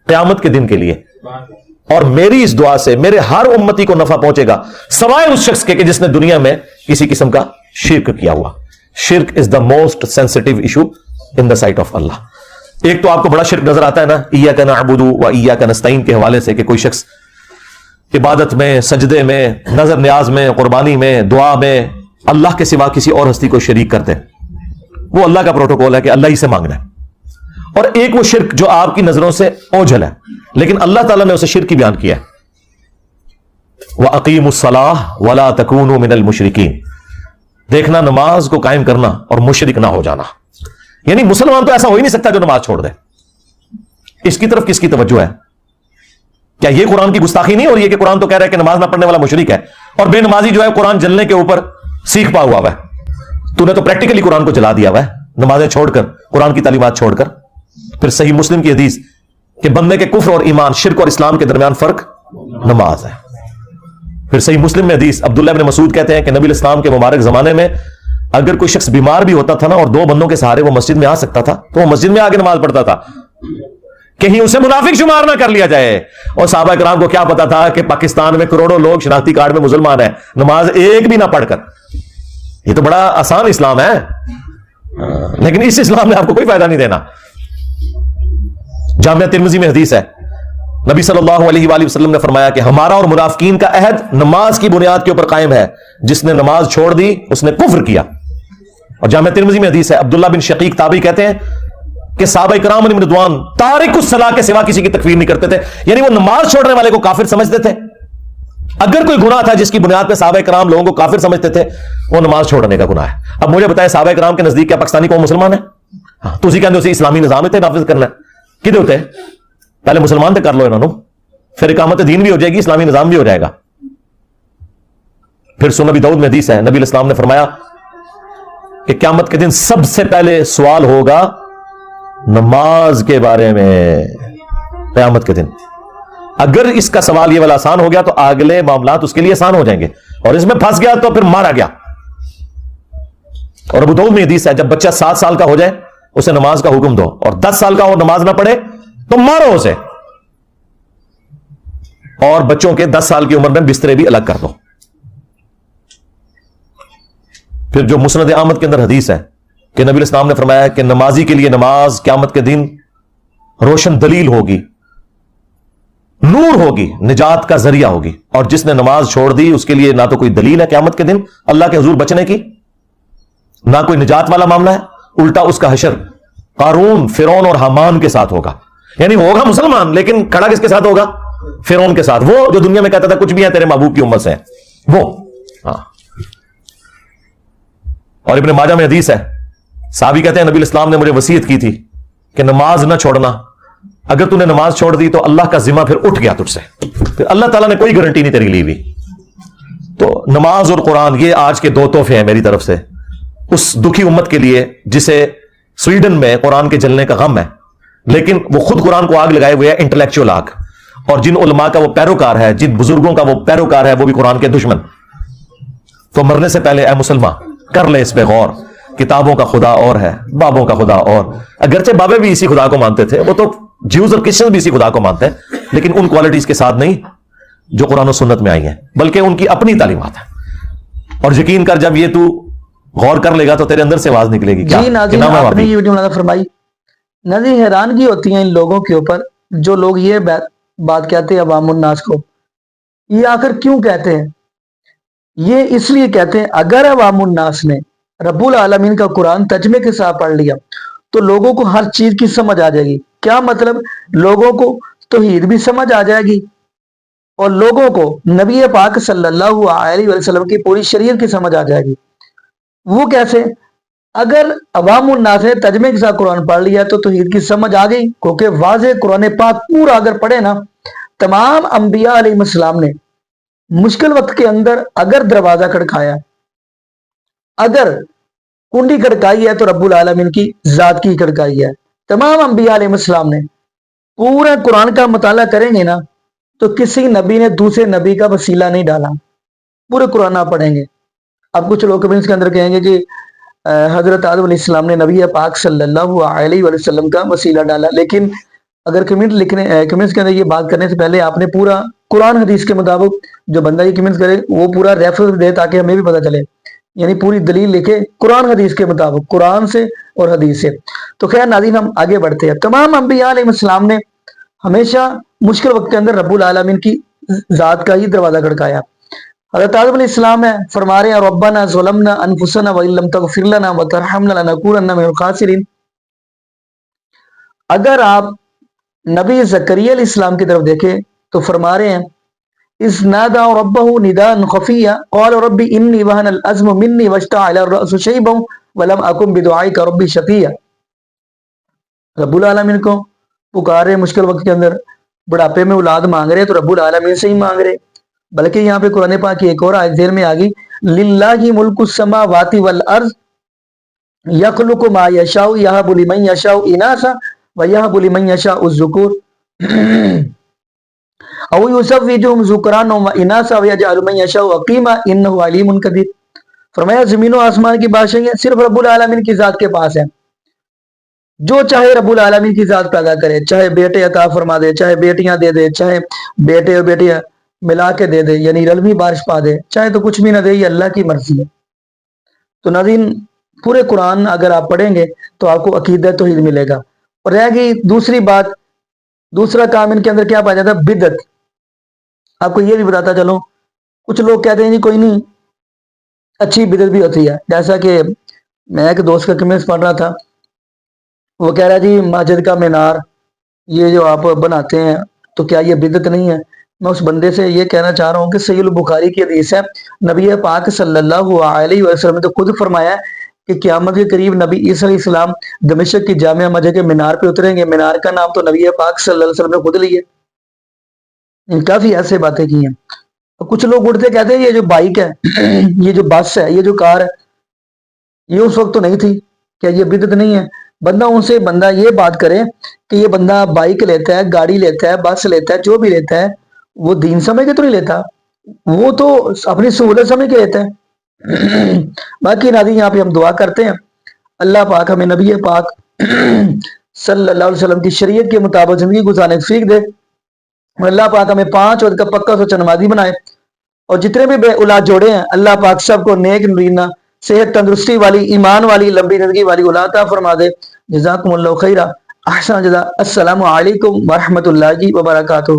قیامت کے دن کے لیے، اور میری اس دعا سے میرے ہر امتی کو نفع پہنچے گا سوائے اس شخص کے کہ جس نے دنیا میں کسی قسم کا شرک کیا ہوا. شرک is the most sensitive issue in the sight of Allah. ایک تو آپ کو بڑا شرک نظر آتا ہے نا ایاک نعبد و ایاک نستعین کے حوالے سے، کہ کوئی شخص عبادت میں، سجدے میں، نظر نیاز میں، قربانی میں، دعا میں اللہ کے سوا کسی اور ہستی کو شریک کرتے ہیں. وہ اللہ کا پروٹوکول ہے کہ اللہ ہی سے مانگنا ہے. اور ایک وہ شرک جو آپ کی نظروں سے اوجھل ہے لیکن اللہ تعالیٰ نے اسے شرک کی بیان کیا ہے، وَأَقِيمُوا الصَّلَاةَ وَلَا تَكُونُوا مِنَ الْمُشْرِكِينَ. دیکھنا نماز کو قائم کرنا اور مشرک نہ ہو جانا. یعنی مسلمان تو ایسا ہو ہی نہیں سکتا جو نماز چھوڑ دے. اس کی طرف کس کی توجہ ہے؟ کیا یہ قرآن کی گستاخی نہیں ہو رہی ہے کہ قرآن تو کہہ رہا ہے کہ نماز نہ پڑھنے والا مشرک ہے، اور بے نمازی جو ہے قرآن جلنے کے اوپر سیکھ پا ہوا ہے. تو نے تو پریکٹیکلی قرآن کو جلا دیا ہوا ہے نمازیں چھوڑ کر، قرآن کی تعلیمات چھوڑ کر. پھر صحیح مسلم کی حدیث کہ بندے کے کفر اور ایمان، شرک اور اسلام کے درمیان فرق نماز ہے. پھر صحیح مسلم میں حدیث عبداللہ بن مسعود کہتے ہیں کہ نبی اسلام کے مبارک زمانے میں اگر کوئی شخص بیمار بھی ہوتا تھا نا اور دو بندوں کے سہارے وہ مسجد میں آ سکتا تھا تو وہ مسجد میں آ کے نماز پڑھتا تھا، کہیں اسے منافق شمار نہ کر لیا جائے. اور صحابہ کرام کو کیا پتا تھا کہ پاکستان میں کروڑوں لوگ شناختی کارڈ میں مسلمان ہیں، نماز ایک بھی نہ پڑھ کر. یہ تو بڑا آسان اسلام ہے. لیکن اس اسلام نے آپ کو کوئی فائدہ نہیں دینا. جامعہ ترمذی میں حدیث ہے, نبی صلی اللہ علیہ وآلہ وسلم نے فرمایا کہ ہمارا اور منافقین کا عہد نماز کی بنیاد کے اوپر قائم ہے, جس نے نماز چھوڑ دی اس نے کفر کیا. اور جامعہ ترمذی میں حدیث ہے, عبداللہ بن شقیق تابعی کہتے ہیں کہ صحابہ کرام علیہم رضوان تارک الصلاۃ کے سوا کسی کی تکفیر نہیں کرتے تھے, یعنی وہ نماز چھوڑنے والے کو کافر سمجھتے تھے. اگر کوئی گناہ تھا جس کی بنیاد پہ صحابہ کرام لوگوں کو کافر سمجھتے تھے, وہ نماز چھوڑنے کا گناہ ہے. اب مجھے بتائیں, صحابہ کرام کے نزدیک کیا پاکستانی قوم مسلمان ہے؟ ہاں, تو اسی کہتے اسے اسلامی نظام اتنے نافذ کرنا ہے. کدے ہوتے ہیں پہلے مسلمان تو کر لو انہوں, پھر اقامت دین بھی ہو جائے گی, اسلامی نظام بھی ہو جائے گا. پھر سنن ابی داؤد میں حدیث ہے, نبی علیہ السلام نے فرمایا کہ قیامت کے دن سب سے پہلے سوال ہوگا نماز کے بارے میں. قیامت کے دن اگر اس کا سوال یہ والا آسان ہو گیا تو اگلے معاملات اس کے لیے آسان ہو جائیں گے, اور اس میں پھنس گیا تو پھر مارا گیا. اور ابو داؤد میں حدیث ہے, جب بچہ 7 سال کا ہو جائے اسے نماز کا حکم دو, اور 10 سال کا ہو نماز نہ پڑھے تو مارو اسے, اور بچوں کے 10 سال کی عمر میں بسترے بھی الگ کر دو. پھر جو مسند احمد کے اندر حدیث ہے کہ نبی علیہ السلام نے فرمایا کہ نمازی کے لیے نماز قیامت کے دن روشن دلیل ہوگی, نور ہوگی, نجات کا ذریعہ ہوگی. اور جس نے نماز چھوڑ دی اس کے لیے نہ تو کوئی دلیل ہے قیامت کے دن اللہ کے حضور بچنے کی, نہ کوئی نجات والا معاملہ ہے. الٹا اس کا حشر قارون, فرعون اور حامان کے ساتھ ہوگا. یعنی ہوگا مسلمان لیکن کھڑا کس کے ساتھ ہوگا؟ فرعون کے ساتھ, وہ جو دنیا میں کہتا تھا کچھ بھی ہے تیرے محبوب کی امت سے وہ. ہاں. اور ابن ماجہ میں حدیث ہے, صحابی کہتے ہیں نبی الاسلام نے مجھے وصیت کی تھی کہ نماز نہ چھوڑنا, اگر تو نے نماز چھوڑ دی تو اللہ کا ذمہ پھر اٹھ گیا تجھ سے, پھر اللہ تعالیٰ نے کوئی گارنٹی نہیں تیری لی ہوئی. تو نماز اور قرآن یہ آج کے 2 تحفے ہیں میری طرف سے اس دکھی امت کے لیے جسے سویڈن میں قرآن کے جلنے کا غم ہے, لیکن وہ خود قرآن کو آگ لگائے ہوئے ہے, انٹلیکچوئل آگ. اور جن علماء کا وہ پیروکار ہے, جن بزرگوں کا وہ پیروکار ہے, وہ بھی قرآن کے دشمن. تو مرنے سے پہلے اے مسلمان کر لے اس پہ غور, کتابوں کا خدا اور ہے, بابوں کا خدا اور. اگرچہ بابے بھی اسی خدا کو مانتے تھے, وہ تو جیوز اور کرسچن بھی اسی خدا کو مانتے ہیں, لیکن ان کوالٹیز کے ساتھ نہیں جو قرآن و سنت میں آئی ہیں, بلکہ ان کی اپنی تعلیمات ہیں. اور یقین کر جب یہ تو غور کر لے گا تو تیرے اندر سے آواز نکلے گی. جی ناظرین, آپ نے یہ ویڈیو مناظر فرمائی. ناظرین حیرانگی ہوتی ہے ان لوگوں کے اوپر جو لوگ یہ بات کہتے ہیں عوام الناس کو. یہ آخر کیوں کہتے ہیں؟ یہ اس لیے کہتے ہیں اگر عوام الناس نے رب العالمین کا قرآن ترجمے کے ساتھ پڑھ لیا تو لوگوں کو ہر چیز کی سمجھ آ جائے گی. کیا مطلب؟ لوگوں کو توحید بھی سمجھ آ جائے گی, اور لوگوں کو نبی پاک صلی اللہ علیہ وسلم کی پوری شریعت کی سمجھ آ جائے گی. وہ کیسے؟ اگر عوام الناس نے ترجمے کے ساتھ قرآن پڑھ لیا تو توحید کی سمجھ آ گئی, کیونکہ واضح قرآن پاک پورا اگر پڑھے نا, تمام انبیاء علیہ السلام نے مشکل وقت کے اندر اگر دروازہ کھڑکایا, اگر کنڈی کھڑکائی ہے تو رب العالمین کی ذات کی کھڑکائی ہے. تمام انبیاء علیہ السلام نے پورا قرآن کا مطالعہ کریں گے نا تو کسی نبی نے دوسرے نبی کا وسیلہ نہیں ڈالا, پورے قرآن آپ پڑھیں گے. اب کچھ لوگ کمنٹس کے اندر کہیں گے کہ حضرت آدم علیہ السلام نے نبی پاک صلی اللہ علیہ وسلم کا وسیلہ ڈالا, لیکن اگر کمنٹس کے اندر یہ بات کرنے سے پہلے آپ نے پورا قرآن حدیث کے مطابق جو بندہ یہ کمنٹس کرے وہ پورا ریفرنس دے تاکہ ہمیں بھی پتہ چلے, یعنی پوری دلیل لکھے قرآن حدیث کے مطابق, قرآن سے اور حدیث سے. تو خیر ناظرین ہم آگے بڑھتے ہیں. تمام انبیاء علیہ السلام نے ہمیشہ مشکل وقت کے اندر رب العالمین کی ذات کا ہی دروازہ کھڑکایا. حضرت آدم علیہ السلام ہے فرما رہے ہیں ربنا ظلمنا انفسنا وان لم تغفر لنا وترحمنا لنکونن من الخاسرین. اگر آپ نبی زکریا علیہ السلام کی طرف دیکھیں تو فرما رہے ہیں اذ نادى ربه نداء خفيا قال رب اني وهن العظم مني واشتعل الراس شيبا ولم اكن بدعائك ربي شقيا. رب العالمین کو پکارے مشکل وقت کے اندر, بڑھاپے میں اولاد مانگ رہے تو رب العالمین سے ہی مانگ رہے. بلکہ یہاں پہ قرآن پاک کی ایک اور آیت ذہن میں آ گئی, للہ ملک السماوات والارض یخلق ما یشاء یہب لمن یشاء اناثا ویہب لمن یشاء الذکور او یزوجہم ذکرانا واناثا ویجعل من یشاء عقیما انہ علیم قدیر. فرمایا زمین و آسمان کی بادشاہیاں صرف رب العالمین کی ذات کے پاس ہے. جو چاہے رب العالمین کی ذات پیدا کرے, چاہے بیٹے عطا فرما دے, چاہے بیٹیاں دے دے, چاہے بیٹے اور بیٹیاں ملا کے دے دے, یعنی رلوی بارش پا دے, چاہے تو کچھ بھی نہ دے, یہ اللہ کی مرضی ہے. تو ناظرین پورے قرآن اگر آپ پڑھیں گے تو آپ کو عقیدہ توحید ملے گا۔ اور رہ گئی دوسری بات، دوسرا کام ان کے اندر کیا پایا جاتا ہے؟ بدعت۔ آپ کو یہ بھی بتاتا چلوں، کچھ لوگ کہتے ہیں جی کوئی نہیں، اچھی بدعت بھی ہوتی ہے۔ جیسا کہ میں ایک دوست کا کمیس پڑھ رہا تھا، وہ کہہ رہا جی مسجد کا مینار یہ جو آپ بناتے ہیں تو کیا یہ بدعت نہیں ہے؟ میں اس بندے سے یہ کہنا چاہ رہا ہوں کہ صحیح البخاری کی حدیث ہے، نبی پاک صلی اللہ علیہ وسلم نے تو خود فرمایا ہے کہ قیامت کے قریب نبی عیسیٰ علیہ السلام دمشق کی جامع مسجد کے مینار پہ اتریں گے۔ مینار کا نام تو نبی پاک صلی اللہ علیہ وسلم نے خود لیا۔ کافی ایسے باتیں کی ہیں۔ کچھ لوگ اٹھتے کہتے ہیں یہ جو بائک ہے، یہ جو بس ہے، یہ جو کار ہے، یہ اس وقت تو نہیں تھی، کیا یہ بدعت نہیں ہے؟ بندہ ان سے بندہ یہ بات کرے کہ یہ بندہ بائک لیتا ہے، گاڑی لیتا ہے، بس لیتا ہے، جو بھی لیتا ہے وہ دین سمجھ کے تو نہیں لیتا، وہ تو اپنی سہولت سمجھ کے لیتا ہے۔ باقی ناظرین یہاں پہ ہم دعا کرتے ہیں اللہ پاک ہمیں نبی پاک صلی اللہ علیہ وسلم کی شریعت کے مطابق زندگی گزارنے کی توفیق دے، اور اللہ پاک ہمیں 5 وقت کا پکا سچا نمازی بنائے، اور جتنے بھی بے اولاد جوڑے ہیں اللہ پاک سب کو نیک نرینہ صحت تندرستی والی ایمان والی لمبی زندگی والی اولاد عطا فرما دے۔ جزاکم اللہ خیرہ، احسن جزا۔ السلام علیکم ورحمۃ اللہ وبرکاتہ۔